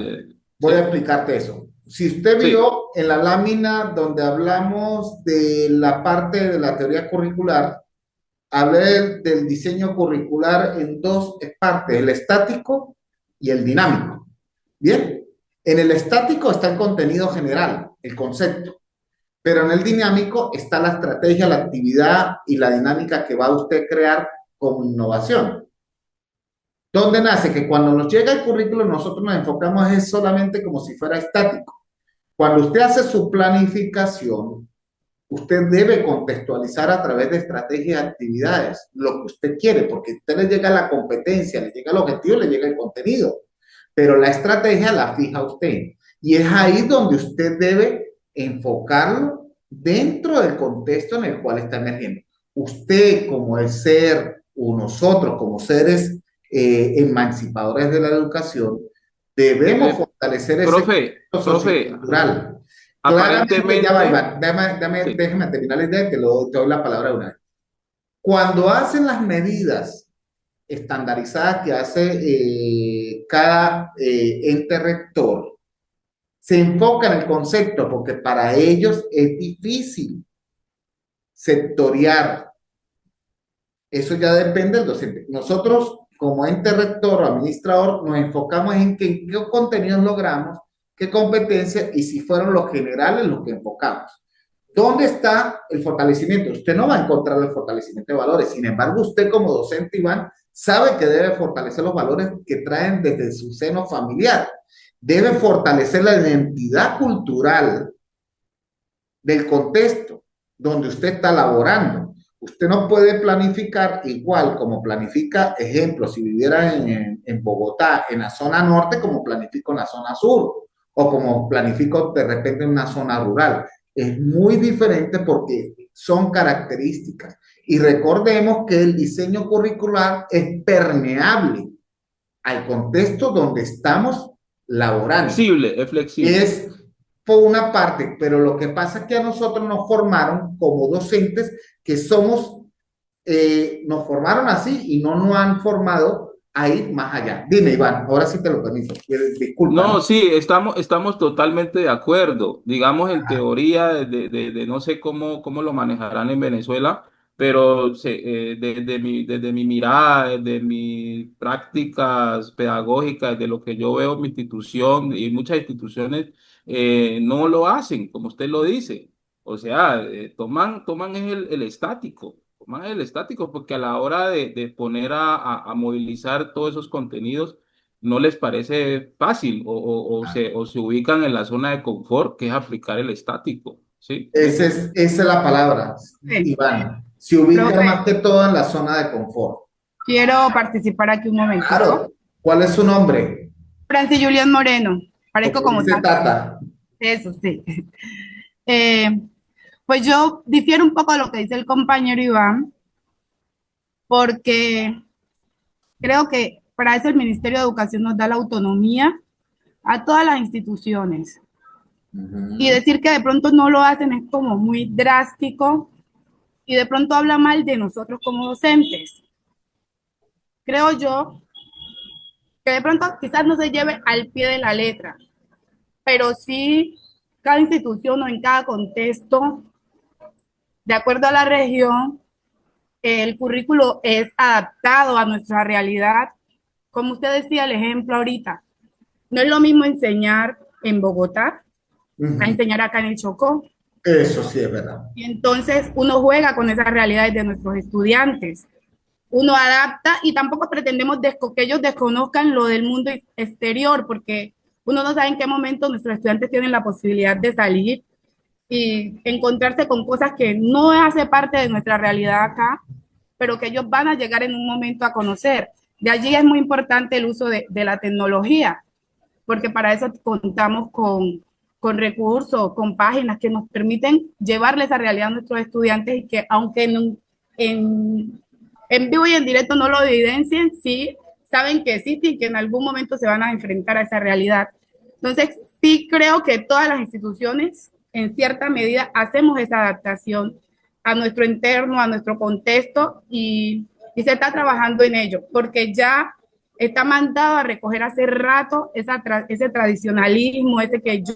Voy a ¿Sí? explicarte eso. Si usted Sí, vio en la lámina donde hablamos de la parte de la teoría curricular, hablé del diseño curricular en dos partes, el estático y el dinámico. Bien, en el estático está el contenido general, el concepto, pero en el dinámico está la estrategia, la actividad y la dinámica que va a usted crear como innovación. ¿Dónde nace? Que cuando nos llega el currículo nosotros nos enfocamos es solamente como si fuera estático. Cuando usted hace su planificación, usted debe contextualizar a través de estrategias y actividades lo que usted quiere, porque a usted le llega la competencia, le llega el objetivo, le llega el contenido, pero la estrategia la fija usted. Y es ahí donde usted debe enfocarlo dentro del contexto en el cual está emergiendo. Usted como el ser, o nosotros como seres emancipadores de la educación, debemos eh, fortalecer ese contexto profe, sociocultural. Claramente, ya va, aparentemente, Iván, sí. déjeme terminar la idea que luego te doy la palabra de una vez. Cuando hacen las medidas estandarizadas que hace cada ente rector, se enfoca en el concepto porque para ellos es difícil sectoriar. Eso ya depende del docente. Nosotros, como ente rector o administrador, nos enfocamos en qué contenidos logramos, qué competencias y si fueron los generales los que enfocamos. ¿Dónde está el fortalecimiento? Usted no va a encontrar el fortalecimiento de valores. Sin embargo, usted como docente, Iván, sabe que debe fortalecer los valores que traen desde su seno familiar. Debe fortalecer la identidad cultural del contexto donde usted está laborando. Usted no puede planificar igual como planifica, ejemplo, si viviera en Bogotá, en la zona norte, como planifico en la zona sur, o como planifico de repente en una zona rural. Es muy diferente porque son características. Y recordemos que el diseño curricular es permeable al contexto donde estamos laborando. Es flexible. Es por una parte, pero lo que pasa es que a nosotros nos formaron como docentes que somos, nos formaron así y no nos han formado a ir más allá. Dime, Iván, ahora sí te lo permiso. Disculpa, No, ¿no? sí, estamos totalmente de acuerdo. Digamos, en teoría, de no sé cómo lo manejarán en Venezuela, pero desde mi mirada, desde mis prácticas pedagógicas, desde lo que yo veo en mi institución y muchas instituciones, no lo hacen, como usted lo dice. O sea, toman es el estático. más el estático, porque a la hora de poner a movilizar todos esos contenidos, no les parece fácil o se ubican en la zona de confort, que es aplicar el estático, ¿sí? Esa es la palabra, Sí. Iván. Se ubica Profe, más que todo en la zona de confort. quiero participar aquí un momentico. Claro. ¿Cuál es su nombre? Francis Julián Moreno. Parezco como dice Tata. Eso sí. Pues yo difiero un poco de lo que dice el compañero Iván, porque creo que para eso el Ministerio de Educación nos da la autonomía a todas las instituciones. Y decir que de pronto no lo hacen es como muy drástico y de pronto habla mal de nosotros como docentes. Creo yo que de pronto quizás no se lleve al pie de la letra, pero sí cada institución o en cada contexto, de acuerdo a la región, el currículo es adaptado a nuestra realidad. Como usted decía, el ejemplo ahorita, no es lo mismo enseñar en Bogotá a enseñar acá en el Chocó. Eso sí es verdad. Y entonces uno juega con esas realidades de nuestros estudiantes. Uno adapta y tampoco pretendemos que ellos desconozcan lo del mundo exterior, porque uno no sabe en qué momento nuestros estudiantes tienen la posibilidad de salir y encontrarse con cosas que no hace parte de nuestra realidad acá, pero que ellos van a llegar en un momento a conocer. De allí es muy importante el uso de la tecnología, porque para eso contamos con recursos, con páginas que nos permiten llevarles esa realidad a nuestros estudiantes y que aunque en vivo y en directo no lo evidencien, sí saben que existe y que en algún momento se van a enfrentar a esa realidad. Entonces, sí creo que todas las instituciones, en cierta medida, hacemos esa adaptación a nuestro interno, a nuestro contexto y se está trabajando en ello, porque ya está mandado a recoger hace rato ese tradicionalismo, ese que yo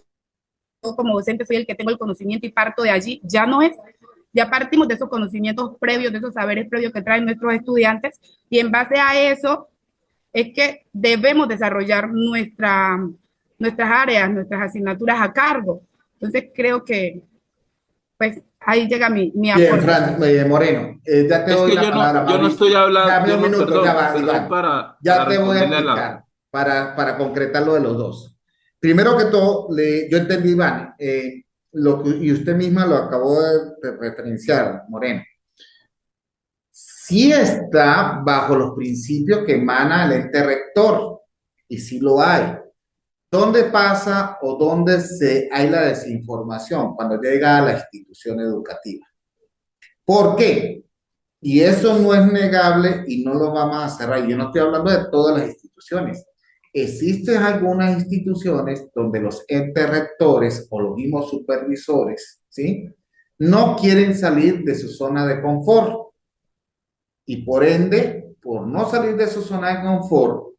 como docente soy el que tengo el conocimiento y parto de allí, ya no es, ya partimos de esos conocimientos previos, de esos saberes previos que traen nuestros estudiantes y en base a eso es que debemos desarrollar nuestras áreas, nuestras asignaturas a cargo. Entonces creo que pues ahí llega mi aporte. Bien, Moreno, ya te doy la palabra. Yo no estoy hablando. Dame un minuto, perdón, ya va, perdón ya te voy a explicar para concretar lo de los dos. Primero que todo, yo entendí, Iván, y usted misma lo acabó de referenciar, Moreno. Sí está bajo los principios que emana el ente rector, y sí lo hay. ¿Dónde pasa o dónde hay la desinformación? Cuando llega a la institución educativa. ¿Por qué? Y eso no es negable y no lo vamos a cerrar. Yo no estoy hablando de todas las instituciones. Existen algunas instituciones donde los entes rectores o los mismos supervisores, ¿sí?, no quieren salir de su zona de confort. Y por ende, por no salir de su zona de confort,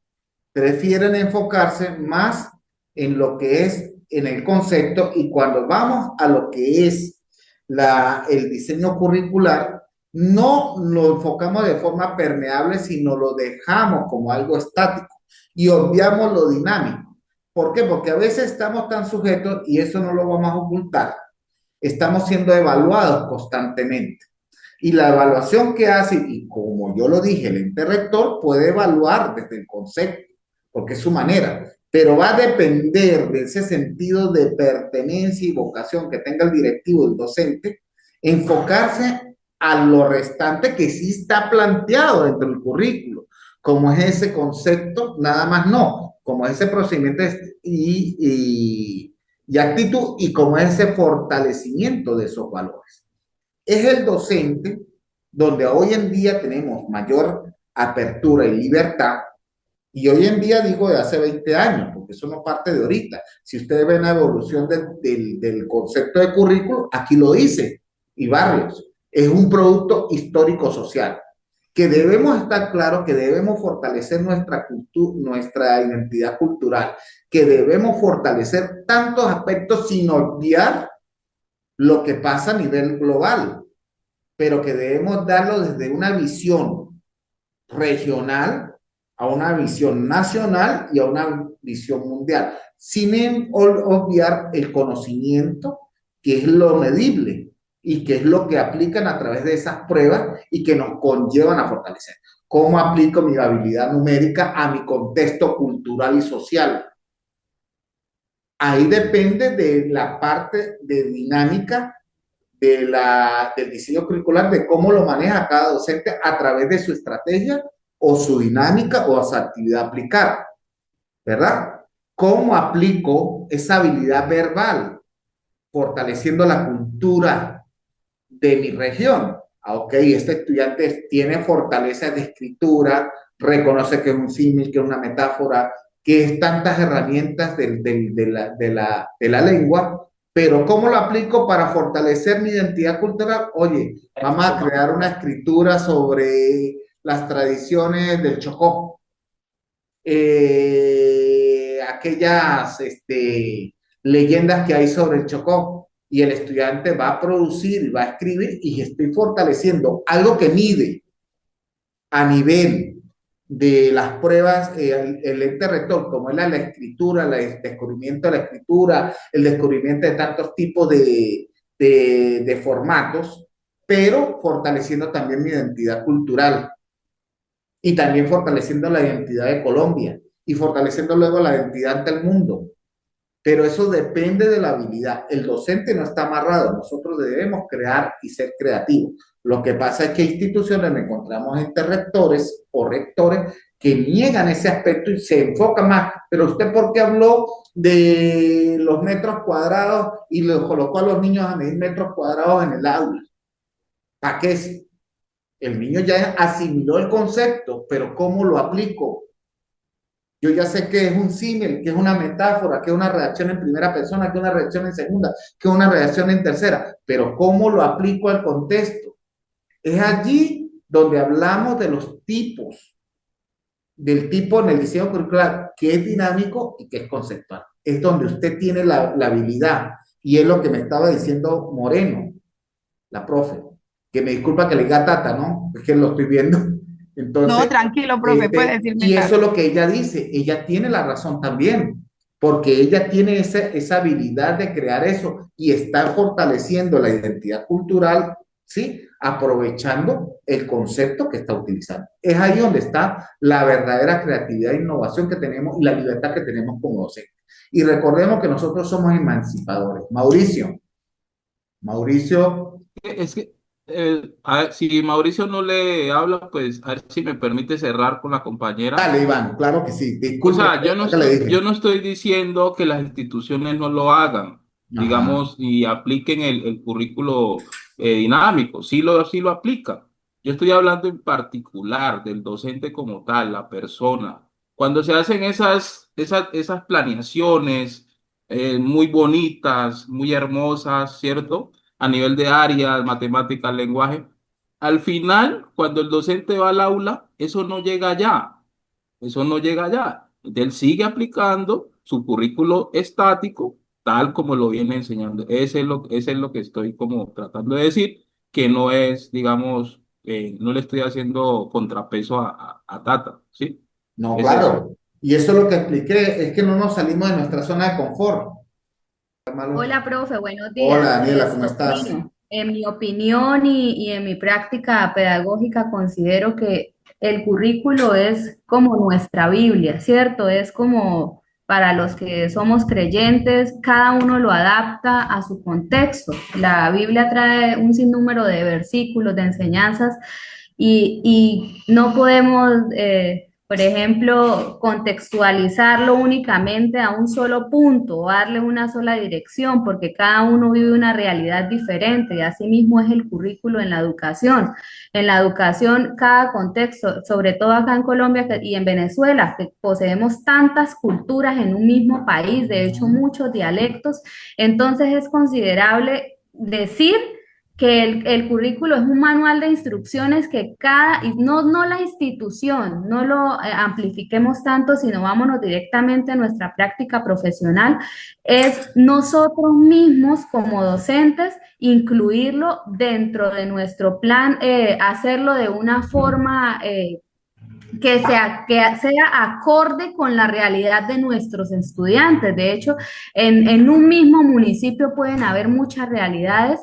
prefieren enfocarse más en lo que es en el concepto, y cuando vamos a lo que es el diseño curricular, no lo enfocamos de forma permeable, sino lo dejamos como algo estático y obviamos lo dinámico. ¿Por qué? Porque a veces estamos tan sujetos, y eso no lo vamos a ocultar, estamos siendo evaluados constantemente. Y la evaluación que hace, y como yo lo dije, el ente rector puede evaluar desde el concepto, porque es su manera, pero va a depender de ese sentido de pertenencia y vocación que tenga el directivo, el docente, enfocarse a lo restante que sí está planteado dentro del currículo, como es ese concepto, nada más no, como es ese procedimiento y actitud, y como es ese fortalecimiento de esos valores. Es el docente donde hoy en día tenemos mayor apertura y libertad. Y hoy en día digo de hace 20 años, porque eso no parte de ahorita. Si ustedes ven la evolución del concepto de currículo, aquí lo dice, y Barrios, es un producto histórico-social, que debemos estar claros, que debemos fortalecer nuestra cultura, nuestra identidad cultural, que debemos fortalecer tantos aspectos sin olvidar lo que pasa a nivel global, pero que debemos darlo desde una visión regional a una visión nacional y a una visión mundial, sin obviar el conocimiento, que es lo medible, y qué es lo que aplican a través de esas pruebas y que nos conllevan a fortalecer. ¿Cómo aplico mi habilidad numérica a mi contexto cultural y social? Ahí depende de la parte de dinámica del diseño curricular, de cómo lo maneja cada docente a través de su estrategia o su dinámica o su actividad aplicada, ¿verdad? ¿Cómo aplico esa habilidad verbal? Fortaleciendo la cultura de mi región. Ok, este estudiante tiene fortaleza de escritura, reconoce que es un símil, que es una metáfora, que es tantas herramientas de la lengua, pero ¿cómo lo aplico para fortalecer mi identidad cultural? Oye, vamos a crear una escritura sobre las tradiciones del Chocó, aquellas leyendas que hay sobre el Chocó, y el estudiante va a producir, va a escribir, y estoy fortaleciendo algo que mide a nivel de las pruebas, el ente rector, como es la escritura, el descubrimiento de la escritura, el descubrimiento de tantos tipos de formatos, pero fortaleciendo también mi identidad cultural y también fortaleciendo la identidad de Colombia y fortaleciendo luego la identidad ante el mundo. Pero eso depende de la habilidad. El docente no está amarrado, nosotros debemos crear y ser creativos. Lo que pasa es que instituciones encontramos entre rectores o rectores que niegan ese aspecto y se enfocan más. Pero usted, ¿por qué habló de los metros cuadrados y le colocó a los niños a medir metros cuadrados en el aula? ¿Para qué? El niño ya asimiló el concepto, pero ¿cómo lo aplico? Yo ya sé que es un símil, que es una metáfora, que es una redacción en primera persona, que es una redacción en segunda, que es una redacción en tercera, pero ¿cómo lo aplico al contexto? Es allí donde hablamos de los tipos, del tipo en el diseño curricular, que es dinámico y que es conceptual. Es donde usted tiene la habilidad, y es lo que me estaba diciendo Moreno, la profe, que me disculpa que le diga Tata, ¿no? Es que lo estoy viendo. Entonces, no, tranquilo, profe, puede decirme. Y eso es lo que ella dice, ella tiene la razón también, porque ella tiene esa habilidad de crear eso y está fortaleciendo la identidad cultural, ¿sí? Aprovechando el concepto que está utilizando. Es ahí donde está la verdadera creatividad e innovación que tenemos y la libertad que tenemos como docentes. Y recordemos que nosotros somos emancipadores. Mauricio. Es que, a ver, si Mauricio no le habla, pues a ver si me permite cerrar con la compañera. Dale, Iván, claro que sí. Disculpe, o sea, yo no estoy diciendo que las instituciones no lo hagan, digamos, y apliquen el currículo dinámico, sí lo aplican. Yo estoy hablando en particular del docente como tal, la persona. Cuando se hacen esas planeaciones muy bonitas, muy hermosas, ¿cierto? A nivel de áreas, matemáticas, lenguaje. Al final, cuando el docente va al aula, eso no llega allá. Eso no llega allá. Él sigue aplicando su currículo estático, tal como lo viene enseñando. Ese es lo que estoy como tratando de decir, que no es, digamos, no le estoy haciendo contrapeso a Tata, ¿sí? No, Es claro. eso. Y eso es lo que expliqué, es que no nos salimos de nuestra zona de confort. Hola, profe, buenos días. Hola, Daniela, ¿cómo estás? Bueno, en mi opinión y en mi práctica pedagógica considero que el currículo es como nuestra Biblia, ¿cierto? Es como para los que somos creyentes, cada uno lo adapta a su contexto. La Biblia trae un sinnúmero de versículos, de enseñanzas y no podemos, por ejemplo, contextualizarlo únicamente a un solo punto o darle una sola dirección, porque cada uno vive una realidad diferente y así mismo es el currículo en la educación. En la educación, cada contexto, sobre todo acá en Colombia y en Venezuela, que poseemos tantas culturas en un mismo país, de hecho muchos dialectos, entonces es considerable decir que el currículo es un manual de instrucciones que y no la institución, no lo amplifiquemos tanto, sino vámonos directamente a nuestra práctica profesional, es nosotros mismos como docentes incluirlo dentro de nuestro plan, hacerlo de una forma que sea acorde con la realidad de nuestros estudiantes. De hecho, en un mismo municipio pueden haber muchas realidades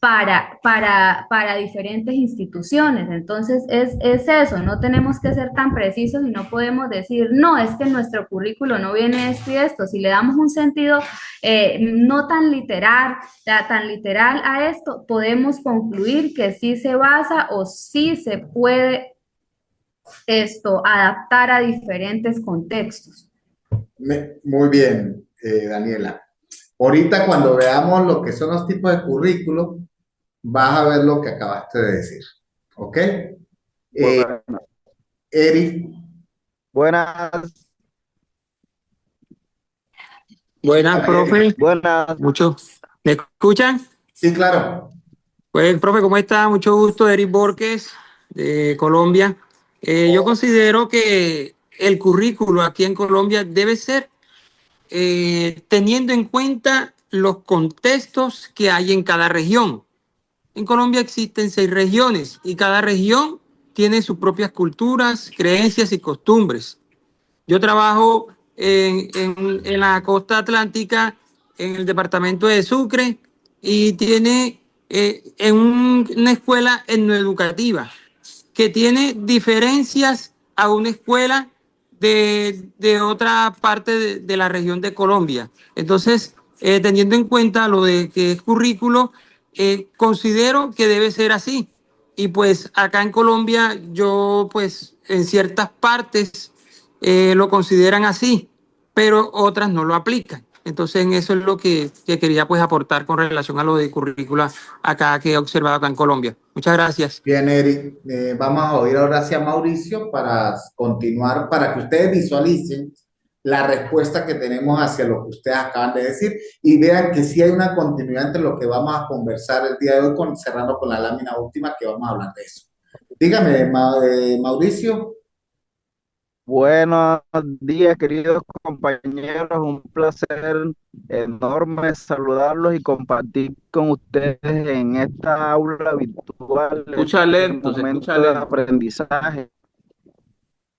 para diferentes instituciones. Entonces, es eso, no tenemos que ser tan precisos y no podemos decir, no, es que en nuestro currículo no viene esto y esto. Si le damos un sentido no tan literal a esto, podemos concluir que sí se basa o sí se puede adaptar a diferentes contextos. Muy bien, Daniela. Ahorita cuando veamos lo que son los tipos de currículo, vas a ver lo que acabaste de decir. ¿Ok? Bueno, Eric. buenas, Buenas, profe. buenas. ¿Me escuchan? Sí, claro. Pues, profe, ¿cómo está? Mucho gusto, Eric Borges, de Colombia. Yo considero que el currículo aquí en Colombia debe ser teniendo en cuenta los contextos que hay en cada región. En Colombia existen 6 regiones y cada región tiene sus propias culturas, creencias y costumbres. Yo trabajo en la costa atlántica, en el departamento de Sucre, y tiene una escuela etnoeducativa que tiene diferencias a una escuela de otra parte de la región de Colombia. Entonces, teniendo en cuenta lo de que es currículo, considero que debe ser así. Y pues acá en Colombia, yo pues en ciertas partes lo consideran así, pero otras no lo aplican. Entonces, en eso es lo que quería pues aportar con relación a lo de currícula acá que he observado acá en Colombia. Muchas gracias. Bien, Eric. Vamos a oír ahora hacia Mauricio para continuar, para que ustedes visualicen la respuesta que tenemos hacia lo que ustedes acaban de decir y vean que sí hay una continuidad entre lo que vamos a conversar el día de hoy, cerrando con la lámina última que vamos a hablar de eso. Dígame, Mauricio. Buenos días, queridos compañeros. Un placer enorme saludarlos y compartir con ustedes en esta aula virtual, Se escucha lento, se escucha de lento. aprendizaje.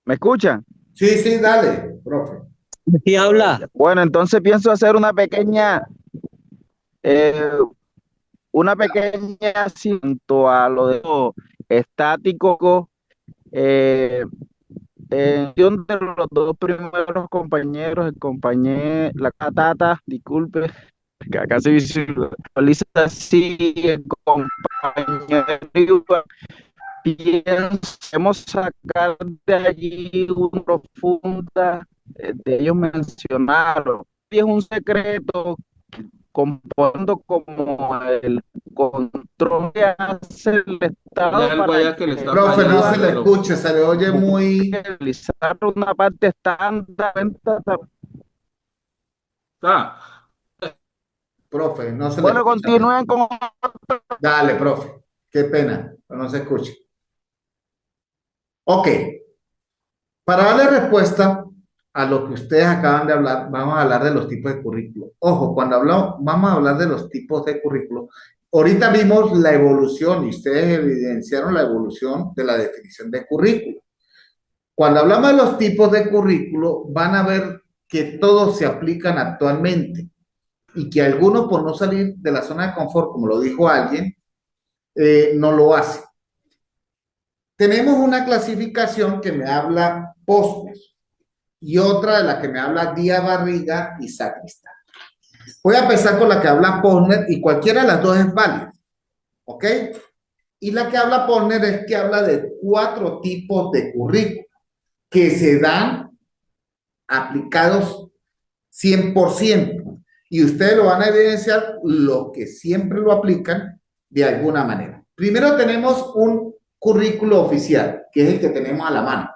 ¿Me escuchan? Sí, sí, dale, profe. ¿Quién habla? Bueno, entonces pienso hacer una pequeña junto a lo de lo estático. Yo de los dos primeros compañeros, la Tata, disculpe, que acá se visualiza así, el compañero Iván, pensemos sacar de allí una profunda, de ellos mencionaron, y es un secreto, componiendo como el control que hace el Estado Hay algo para allá que le está Profe, no se fallando, le pero escucha, se le oye muy... realizar una parte estándar. está. Profe, no se le Bueno, escucha. continúen con... Dale, profe. Qué pena, pero no se escucha. Ok. Para darle respuesta a lo que ustedes acaban de hablar, vamos a hablar de los tipos de currículo. Ojo, cuando hablamos, vamos a hablar de los tipos de currículo. Ahorita vimos la evolución y ustedes evidenciaron la evolución de la definición de currículo. Cuando hablamos de los tipos de currículo, van a ver que todos se aplican actualmente y que algunos, por no salir de la zona de confort, como lo dijo alguien, no lo hacen. Tenemos una clasificación que me habla Posner y otra de la que me habla Díaz Barriga y Sacristán. Voy a empezar con la que habla Posner y cualquiera de las dos es válida, ¿ok? Y la que habla Posner es que habla de 4 tipos de currículo que se dan aplicados 100%. Y ustedes lo van a evidenciar los que siempre lo aplican de alguna manera. Primero tenemos un currículo oficial, que es el que tenemos a la mano.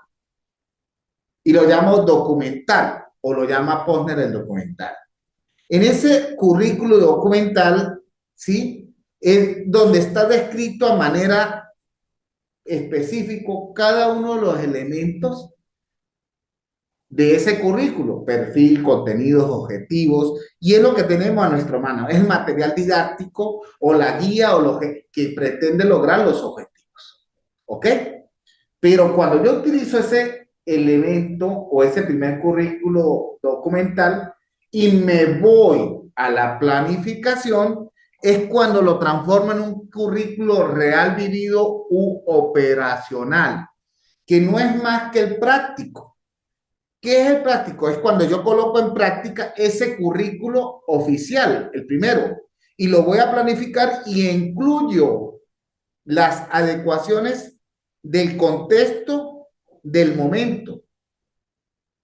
Y lo llamo documental, o lo llama Posner el documental. En ese currículo documental, ¿sí? Es donde está descrito a manera específica cada uno de los elementos de ese currículo, perfil, contenidos, objetivos, y es lo que tenemos a nuestra mano, es el material didáctico o la guía o lo que pretende lograr los objetivos, ¿ok? Pero cuando yo utilizo ese elemento o ese primer currículo documental y me voy a la planificación, es cuando lo transformo en un currículo real vivido u operacional, que no es más que el práctico. ¿Qué es el práctico? Es cuando yo coloco en práctica ese currículo oficial, el primero, y lo voy a planificar y incluyo las adecuaciones del contexto del momento,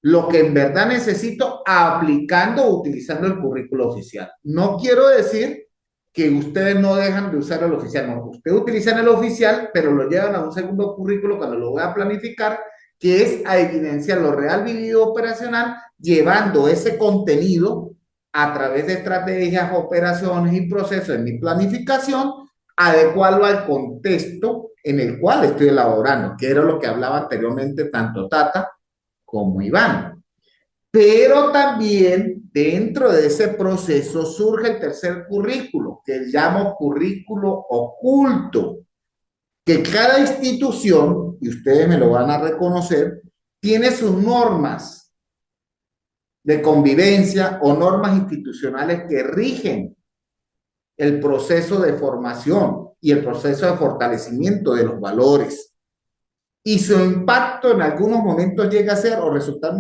lo que en verdad necesito aplicando o utilizando el currículo oficial. No quiero decir que ustedes no dejan de usar el oficial, no, ustedes utilizan el oficial, pero lo llevan a un segundo currículo cuando lo voy a planificar, que es a evidenciar lo real vivido operacional, llevando ese contenido a través de estrategias, operaciones y procesos en mi planificación, adecuarlo al contexto en el cual estoy elaborando, que era lo que hablaba anteriormente tanto Tata como Iván. Pero también dentro de ese proceso surge el tercer currículo, que llamo currículo oculto, que cada institución, y ustedes me lo van a reconocer, tiene sus normas de convivencia o normas institucionales que rigen el proceso de formación y el proceso de fortalecimiento de los valores. Y su impacto en algunos momentos llega a ser o resultar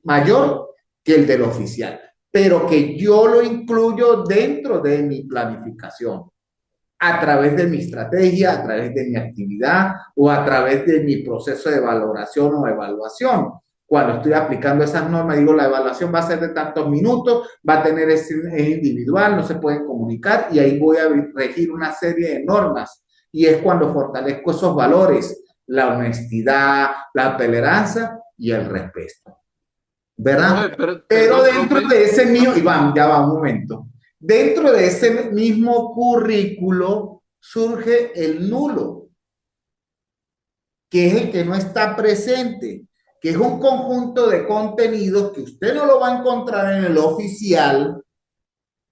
mayor que el del oficial, pero que yo lo incluyo dentro de mi planificación, a través de mi estrategia, a través de mi actividad o a través de mi proceso de valoración o evaluación. Cuando estoy aplicando esas normas, digo, la evaluación va a ser de tantos minutos, va a tener es individual, no se pueden comunicar, y ahí voy a regir una serie de normas. Y es cuando fortalezco esos valores, la honestidad, la tolerancia y el respeto. ¿Verdad? Pero dentro de ese mismo, Iván, ya va un momento. Dentro de ese mismo currículo surge el nulo, que es el que no está presente, que es un conjunto de contenidos que usted no lo va a encontrar en el oficial,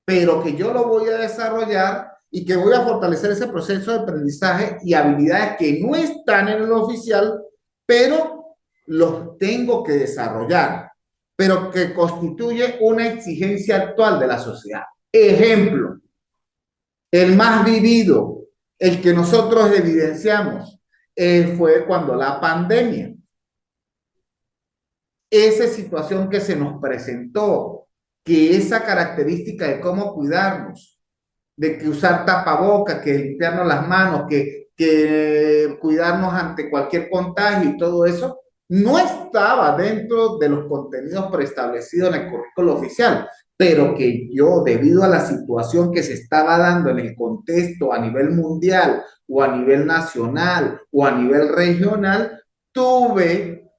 pero que yo lo voy a desarrollar y que voy a fortalecer ese proceso de aprendizaje y habilidades que no están en el oficial, pero los tengo que desarrollar, pero que constituye una exigencia actual de la sociedad. Ejemplo, el más vivido, el que nosotros evidenciamos, fue cuando la pandemia. Esa situación que se nos presentó, que esa característica de cómo cuidarnos, de que usar tapabocas, que limpiarnos las manos, que cuidarnos ante cualquier contagio y todo eso, no estaba dentro de los contenidos preestablecidos en el currículo oficial, pero que yo, debido a la situación que se estaba dando en el contexto a nivel mundial o a nivel nacional o a nivel regional, tuve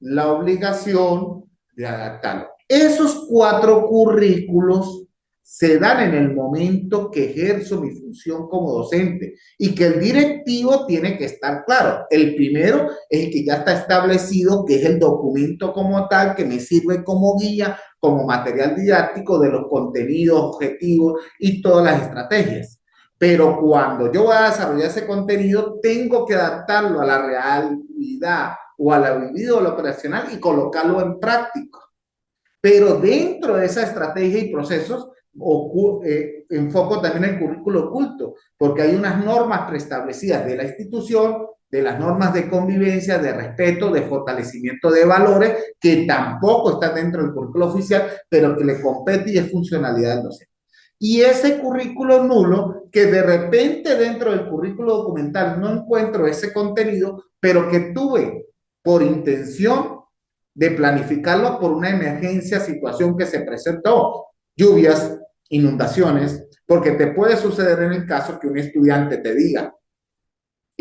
la obligación de adaptarlo. Esos 4 currículos se dan en el momento que ejerzo mi función como docente y que el directivo tiene que estar claro. El primero es el que ya está establecido, que es el documento como tal, que me sirve como guía, como material didáctico de los contenidos, objetivos y todas las estrategias. Pero cuando yo voy a desarrollar ese contenido, tengo que adaptarlo a la realidad o a la vivido o a la operacional y colocarlo en práctica. Pero dentro de esa estrategia y procesos, enfoco también el currículo oculto, porque hay unas normas preestablecidas de la institución, de las normas de convivencia, de respeto, de fortalecimiento de valores, que tampoco están dentro del currículo oficial, pero que le compete y es funcionalidad del docente. Y ese currículo nulo, que de repente dentro del currículo documental no encuentro ese contenido, pero que tuve por intención de planificarlo por una emergencia, situación que se presentó, lluvias, inundaciones, porque te puede suceder en el caso que un estudiante te diga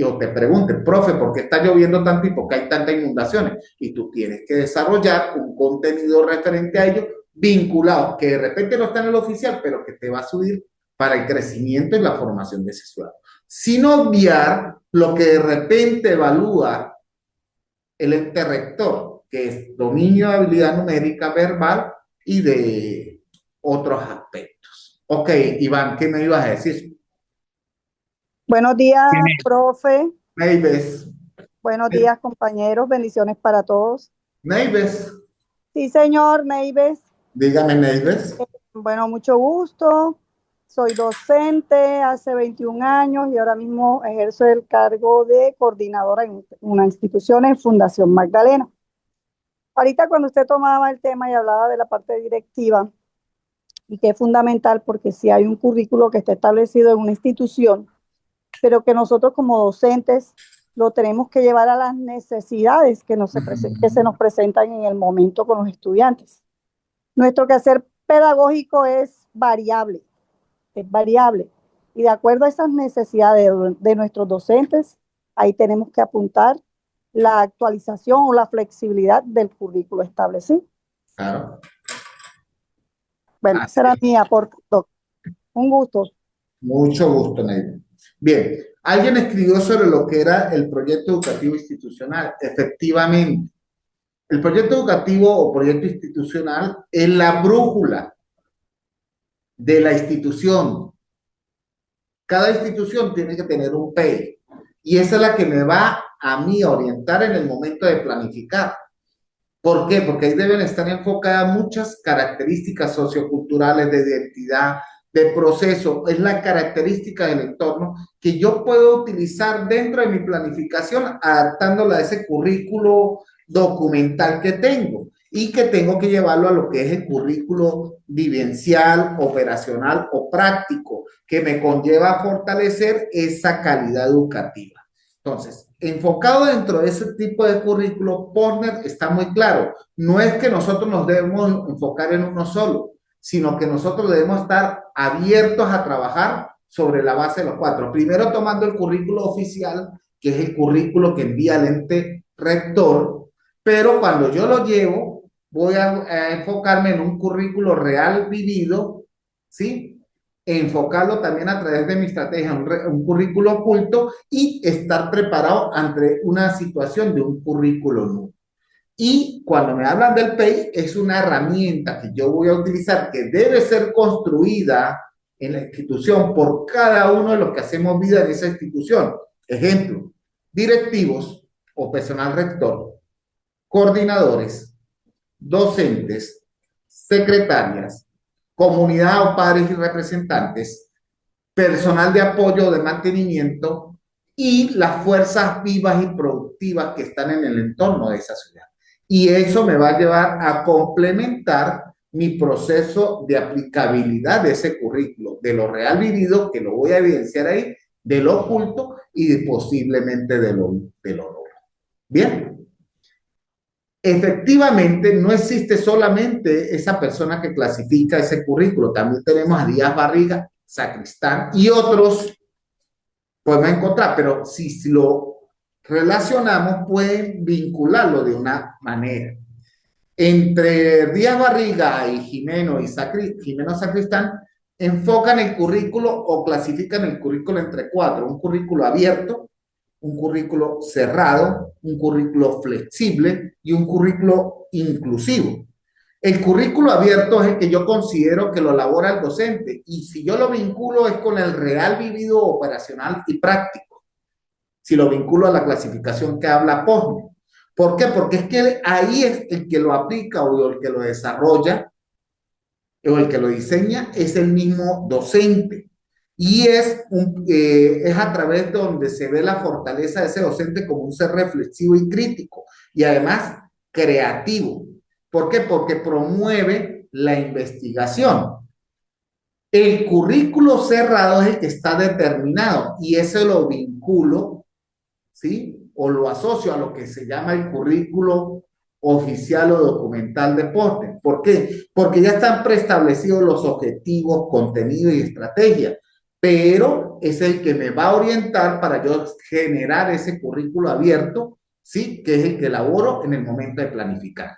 o te pregunte, profe, ¿por qué está lloviendo tanto y por qué hay tantas inundaciones? Y tú tienes que desarrollar un contenido referente a ello, vinculado, que de repente no está en el oficial, pero que te va a subir para el crecimiento y la formación de ese ciudadano. Sin obviar lo que de repente evalúa el ente rector, que es dominio de habilidad numérica verbal y de otros aspectos. Ok, Iván, ¿qué me ibas a decir? Buenos días, profe. Neives. Buenos días, compañeros. Bendiciones para todos. Neives. Sí, señor, Neives. Dígame, Neives. Bueno, mucho gusto. Soy docente hace 21 años y ahora mismo ejerzo el cargo de coordinadora en una institución en Fundación Magdalena. Ahorita cuando usted tomaba el tema y hablaba de la parte directiva, y que es fundamental porque si hay un currículo que está establecido en una institución, pero que nosotros como docentes lo tenemos que llevar a las necesidades que se nos presentan en el momento con los estudiantes. Nuestro quehacer pedagógico es variable, y de acuerdo a esas necesidades de nuestros docentes, ahí tenemos que apuntar la actualización o la flexibilidad del currículo establecido. Claro. Bueno, ese era mi aporte, doctor. Un gusto. Mucho gusto, Neiva. Bien, alguien escribió sobre lo que era el proyecto educativo institucional. Efectivamente, el proyecto educativo o proyecto institucional es la brújula de la institución. Cada institución tiene que tener un PEI y esa es la que me va a mí a orientar en el momento de planificar. ¿Por qué? Porque ahí deben estar enfocadas muchas características socioculturales de identidad, de proceso, es la característica del entorno que yo puedo utilizar dentro de mi planificación, adaptándola a ese currículo documental que tengo y que tengo que llevarlo a lo que es el currículo vivencial, operacional o práctico, que me conlleva a fortalecer esa calidad educativa. Entonces, enfocado dentro de ese tipo de currículo, Posner está muy claro. No es que nosotros nos debemos enfocar en uno solo, sino que nosotros debemos estar abiertos a trabajar sobre la base de los cuatro. Primero tomando el currículo oficial, que es el currículo que envía el ente rector, pero cuando yo lo llevo, voy a enfocarme en un currículo real vivido, ¿sí? Enfocarlo también a través de mi estrategia, un currículo oculto y estar preparado ante una situación de un currículo nuevo. Y cuando me hablan del PEI, es una herramienta que yo voy a utilizar que debe ser construida en la institución por cada uno de los que hacemos vida en esa institución. Ejemplo, directivos o personal rector, coordinadores, docentes, secretarias, comunidad o padres y representantes, personal de apoyo o de mantenimiento y las fuerzas vivas y productivas que están en el entorno de esa ciudad. Y eso me va a llevar a complementar mi proceso de aplicabilidad de ese currículo, de lo real vivido, que lo voy a evidenciar ahí, de lo oculto y posiblemente de lo nuevo. Bien. Efectivamente, no existe solamente esa persona que clasifica ese currículo. También tenemos a Díaz Barriga, Sacristán y otros podemos encontrar, pero si lo relacionamos, pueden vincularlo de una manera. Entre Díaz Barriga y Jimeno Sacristán enfocan el currículo o clasifican el currículo entre cuatro: un currículo abierto, un currículo cerrado, un currículo flexible y un currículo inclusivo. El currículo abierto es el que yo considero que lo elabora el docente y si yo lo vinculo es con el real vivido operacional y práctico. Si lo vinculo a la clasificación que habla Posner. ¿Por qué? Porque es que ahí es el que lo aplica o el que lo desarrolla o el que lo diseña es el mismo docente. Y es a través de donde se ve la fortaleza de ese docente como un ser reflexivo y crítico y además creativo. ¿Por qué? Porque promueve la investigación. El currículo cerrado es el que está determinado y ese lo vinculo, ¿sí? O lo asocio a lo que se llama el currículo oficial o documental de Posner. ¿Por qué? Porque ya están preestablecidos los objetivos, contenido y estrategia. Pero es el que me va a orientar para yo generar ese currículo abierto, ¿sí? Que es el que elaboro en el momento de planificar.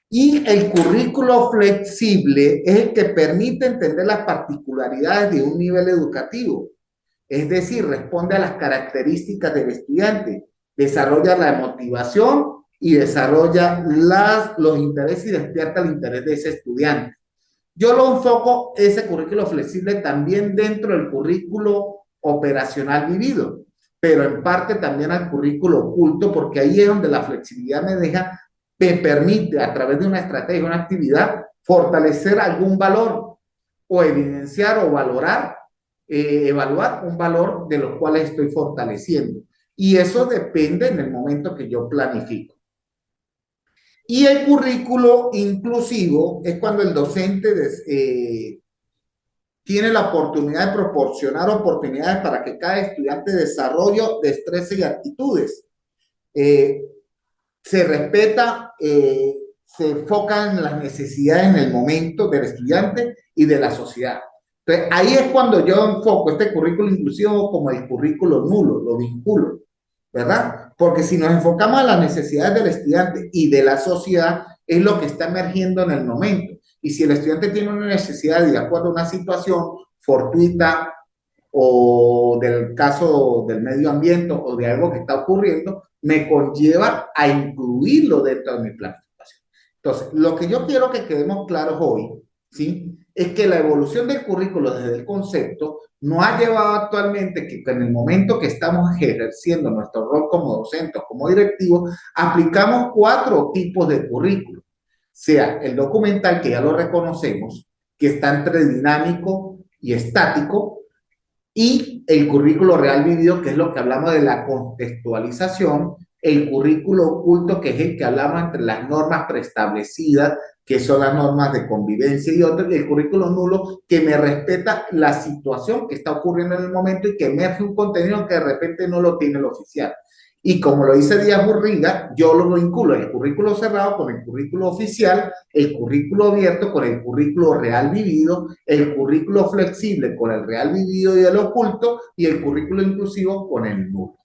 Y el currículo flexible es el que permite entender las particularidades de un nivel educativo. Es decir, responde a las características del estudiante, desarrolla la motivación y desarrolla los intereses y despierta el interés de ese estudiante. Yo lo enfoco ese currículo flexible también dentro del currículo operacional vivido, pero en parte también al currículo oculto, porque ahí es donde la flexibilidad me permite, a través de una estrategia, una actividad, fortalecer algún valor o evidenciar o valorar, evaluar un valor de los cuales estoy fortaleciendo. Y eso depende en el momento que yo planifico. Y el currículo inclusivo es cuando el docente tiene la oportunidad de proporcionar oportunidades para que cada estudiante desarrolle destrezas y actitudes. Se respeta, se enfoca en las necesidades en el momento del estudiante y de la sociedad. Entonces, ahí es cuando yo enfoco este currículo inclusivo como el currículo nulo, lo vinculo, ¿verdad? Porque si nos enfocamos a las necesidades del estudiante y de la sociedad, es lo que está emergiendo en el momento. Y si el estudiante tiene una necesidad de acuerdo a una situación fortuita o del caso del medio ambiente o de algo que está ocurriendo, me conlleva a incluirlo dentro de mi planificación. Entonces, lo que yo quiero que quedemos claros hoy, ¿sí?, es que la evolución del currículo desde el concepto nos ha llevado actualmente que en el momento que estamos ejerciendo nuestro rol como docentes o como directivos, aplicamos 4 tipos de currículo. Sea el documental, que ya lo reconocemos, que está entre dinámico y estático, y el currículo real vivido, que es lo que hablamos de la contextualización, el currículo oculto, que es el que hablamos entre las normas preestablecidas, que son las normas de convivencia y otras, y el currículo nulo, que me respeta la situación que está ocurriendo en el momento y que emerge un contenido que de repente no lo tiene el oficial. Y como lo dice Díaz Burriga, yo lo vinculo el currículo cerrado con el currículo oficial, el currículo abierto con el currículo real vivido, el currículo flexible con el real vivido y el oculto, y el currículo inclusivo con el nulo.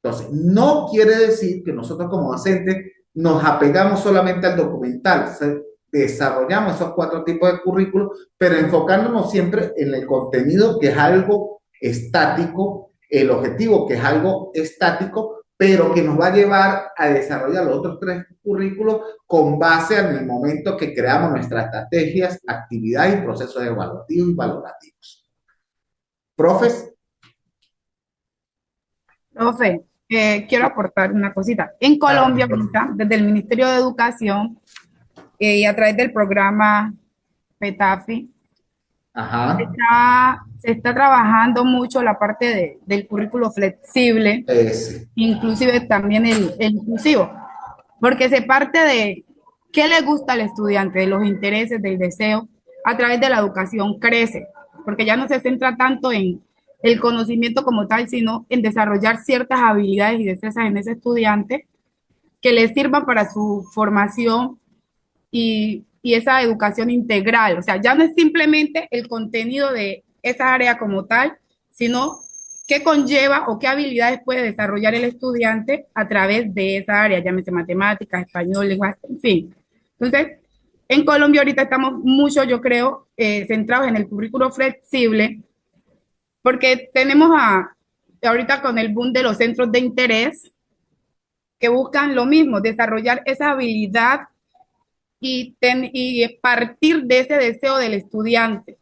Entonces, no quiere decir que nosotros como docentes nos apegamos solamente al documental, desarrollamos esos 4 tipos de currículos, pero enfocándonos siempre en el contenido, que es algo estático, el objetivo, que es algo estático, pero que nos va a llevar a desarrollar los otros 3 currículos con base en el momento que creamos nuestras estrategias, actividades y procesos evaluativos y valorativos. ¿Profes? Profe, quiero aportar una cosita. En Colombia, desde el Ministerio de Educación y a través del programa PETAFI, se está trabajando mucho la parte del currículo flexible, inclusive también el inclusivo, porque se parte de qué le gusta al estudiante, de los intereses, del deseo, a través de la educación crece, porque ya no se centra tanto en el conocimiento como tal, sino en desarrollar ciertas habilidades y destrezas en ese estudiante que le sirvan para su formación y esa educación integral. O sea, ya no es simplemente el contenido de esa área como tal, sino qué conlleva o qué habilidades puede desarrollar el estudiante a través de esa área, llámese matemáticas, español, lenguaje, en fin. Entonces, en Colombia ahorita estamos mucho, yo creo, centrados en el currículo flexible, porque tenemos ahorita con el boom de los centros de interés que buscan lo mismo, desarrollar esa habilidad y partir de ese deseo del estudiante.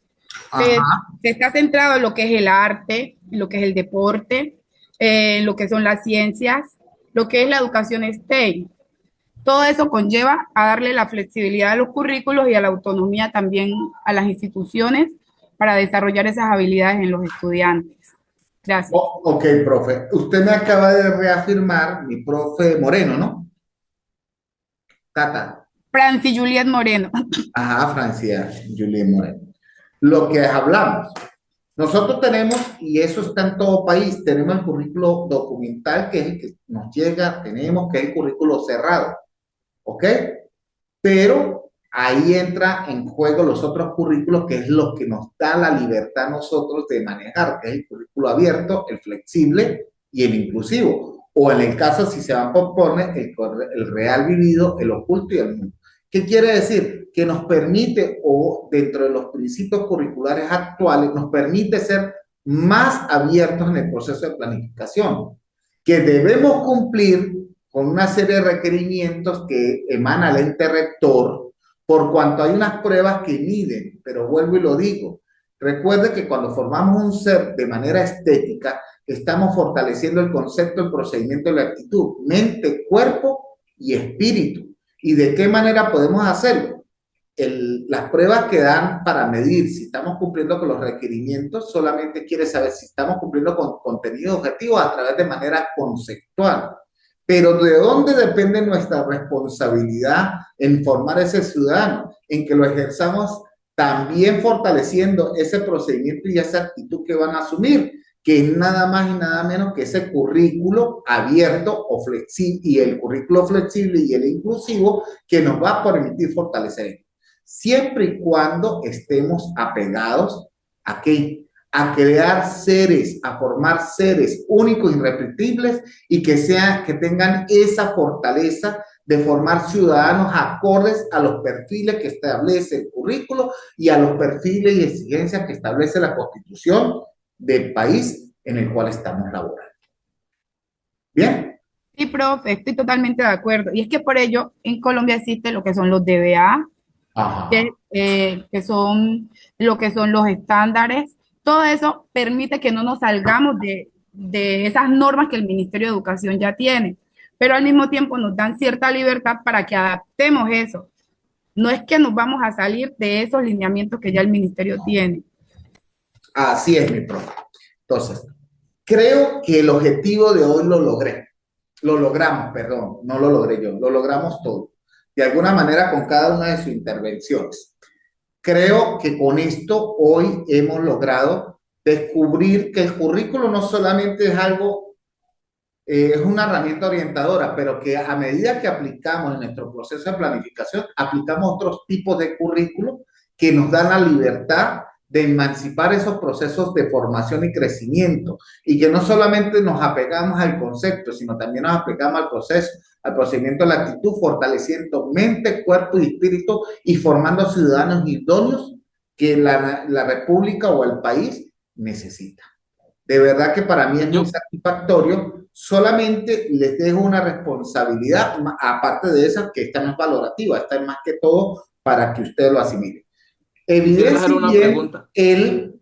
Se está centrado en lo que es el arte, en lo que es el deporte, en lo que son las ciencias, lo que es la educación STEM. Todo eso conlleva a darle la flexibilidad a los currículos y a la autonomía también a las instituciones para desarrollar esas habilidades en los estudiantes. Gracias. Ok, profe. Usted me acaba de reafirmar mi profe Moreno, ¿no? Tata. Franci Juliet Moreno. Ajá, Francia Juliet Moreno. Lo que hablamos. Nosotros tenemos, y eso está en todo país, tenemos el currículo documental, que es el que nos llega, tenemos, que es el currículo cerrado. ¿Ok? Pero ahí entra en juego los otros currículos, que es lo que nos da la libertad a nosotros de manejar, que es el currículo abierto, el flexible y el inclusivo. O en el caso, si se van por poner, el real vivido, el oculto y el nulo. ¿Qué quiere decir? Que nos permite, o dentro de los principios curriculares actuales, nos permite ser más abiertos en el proceso de planificación, que debemos cumplir con una serie de requerimientos que emana el ente rector, por cuanto hay unas pruebas que miden, pero vuelvo y lo digo, recuerde que cuando formamos un ser de manera estética, estamos fortaleciendo el concepto, el procedimiento y la actitud, mente, cuerpo y espíritu. ¿Y de qué manera podemos hacerlo? las pruebas que dan para medir si estamos cumpliendo con los requerimientos solamente quiere saber si estamos cumpliendo con contenido objetivo a través de manera conceptual. Pero ¿de dónde depende nuestra responsabilidad en formar ese ciudadano? En que lo ejerzamos también fortaleciendo ese procedimiento y esa actitud que van a asumir, que es nada más y nada menos que ese currículo abierto o flexible, y el currículo flexible y el inclusivo que nos va a permitir fortalecer, siempre y cuando estemos apegados a ¿qué? A crear seres, a formar seres únicos, irrepetibles, y que tengan esa fortaleza de formar ciudadanos acordes a los perfiles que establece el currículo y a los perfiles y exigencias que establece la Constitución del país en el cual estamos laborando. ¿Bien? Sí, profe, estoy totalmente de acuerdo. Y es que por ello en Colombia existe lo que son los DBA, que son lo que son los estándares. Todo eso permite que no nos salgamos de esas normas que el Ministerio de Educación ya tiene, pero al mismo tiempo nos dan cierta libertad para que adaptemos eso. No es que nos vamos a salir de esos lineamientos que ya el Ministerio tiene. Así es, mi profe. Entonces, creo que el objetivo de hoy lo logramos, perdón, no lo logré yo, lo logramos todo, de alguna manera con cada una de sus intervenciones. Creo que con esto hoy hemos logrado descubrir que el currículo no solamente es algo, es una herramienta orientadora, pero que a medida que aplicamos en nuestro proceso de planificación, aplicamos otros tipos de currículo que nos dan la libertad de emancipar esos procesos de formación y crecimiento, y que no solamente nos apegamos al concepto, sino también nos apegamos al proceso, al procedimiento de la actitud, fortaleciendo mente, cuerpo y espíritu y formando ciudadanos idóneos que la República o el país necesita. De verdad que para mí es muy satisfactorio. Solamente les dejo una responsabilidad, aparte de esa, que esta no es valorativa, esta es más que todo para que ustedes lo asimilen. Evidencien bien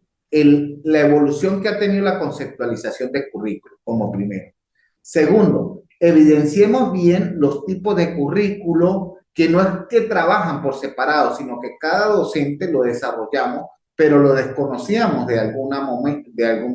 la evolución que ha tenido la conceptualización del currículo, como primero. Segundo, evidenciemos bien los tipos de currículo que no es que trabajan por separado, sino que cada docente lo desarrollamos, pero lo desconocíamos de algún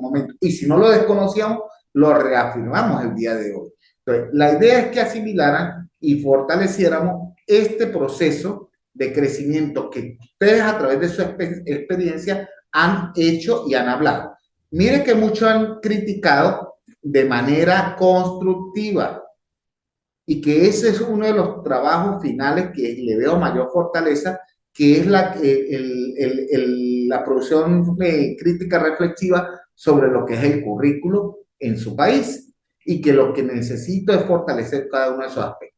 momento. Y si no lo desconocíamos, lo reafirmamos el día de hoy. Entonces, la idea es que asimilaran y fortaleciéramos este proceso de crecimiento que ustedes a través de su experiencia han hecho y han hablado. Miren que muchos han criticado de manera constructiva, y que ese es uno de los trabajos finales que le veo mayor fortaleza, que es la producción crítica reflexiva sobre lo que es el currículo en su país, y que lo que necesito es fortalecer cada uno de esos aspectos.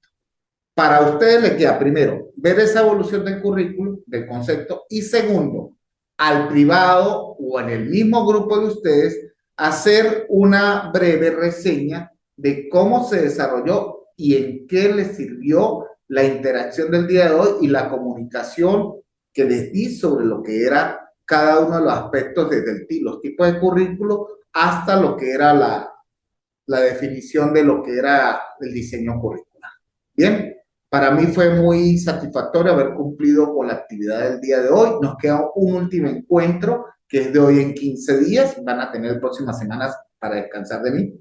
Para ustedes les queda, primero, ver esa evolución del currículo, del concepto, y segundo, al privado o en el mismo grupo de ustedes, hacer una breve reseña de cómo se desarrolló y en qué les sirvió la interacción del día de hoy y la comunicación que les di sobre lo que era cada uno de los aspectos, desde los tipos de currículo hasta lo que era la definición de lo que era el diseño curricular. Bien. Para mí fue muy satisfactorio haber cumplido con la actividad del día de hoy. Nos queda un último encuentro, que es de hoy en 15 días. Van a tener próximas semanas para descansar de mí.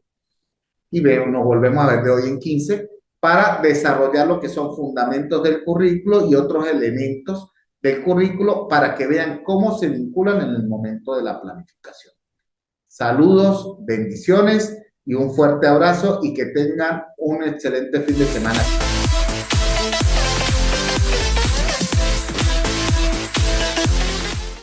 Y nos volvemos a ver de hoy en 15 para desarrollar lo que son fundamentos del currículo y otros elementos del currículo para que vean cómo se vinculan en el momento de la planificación. Saludos, bendiciones y un fuerte abrazo, y que tengan un excelente fin de semana.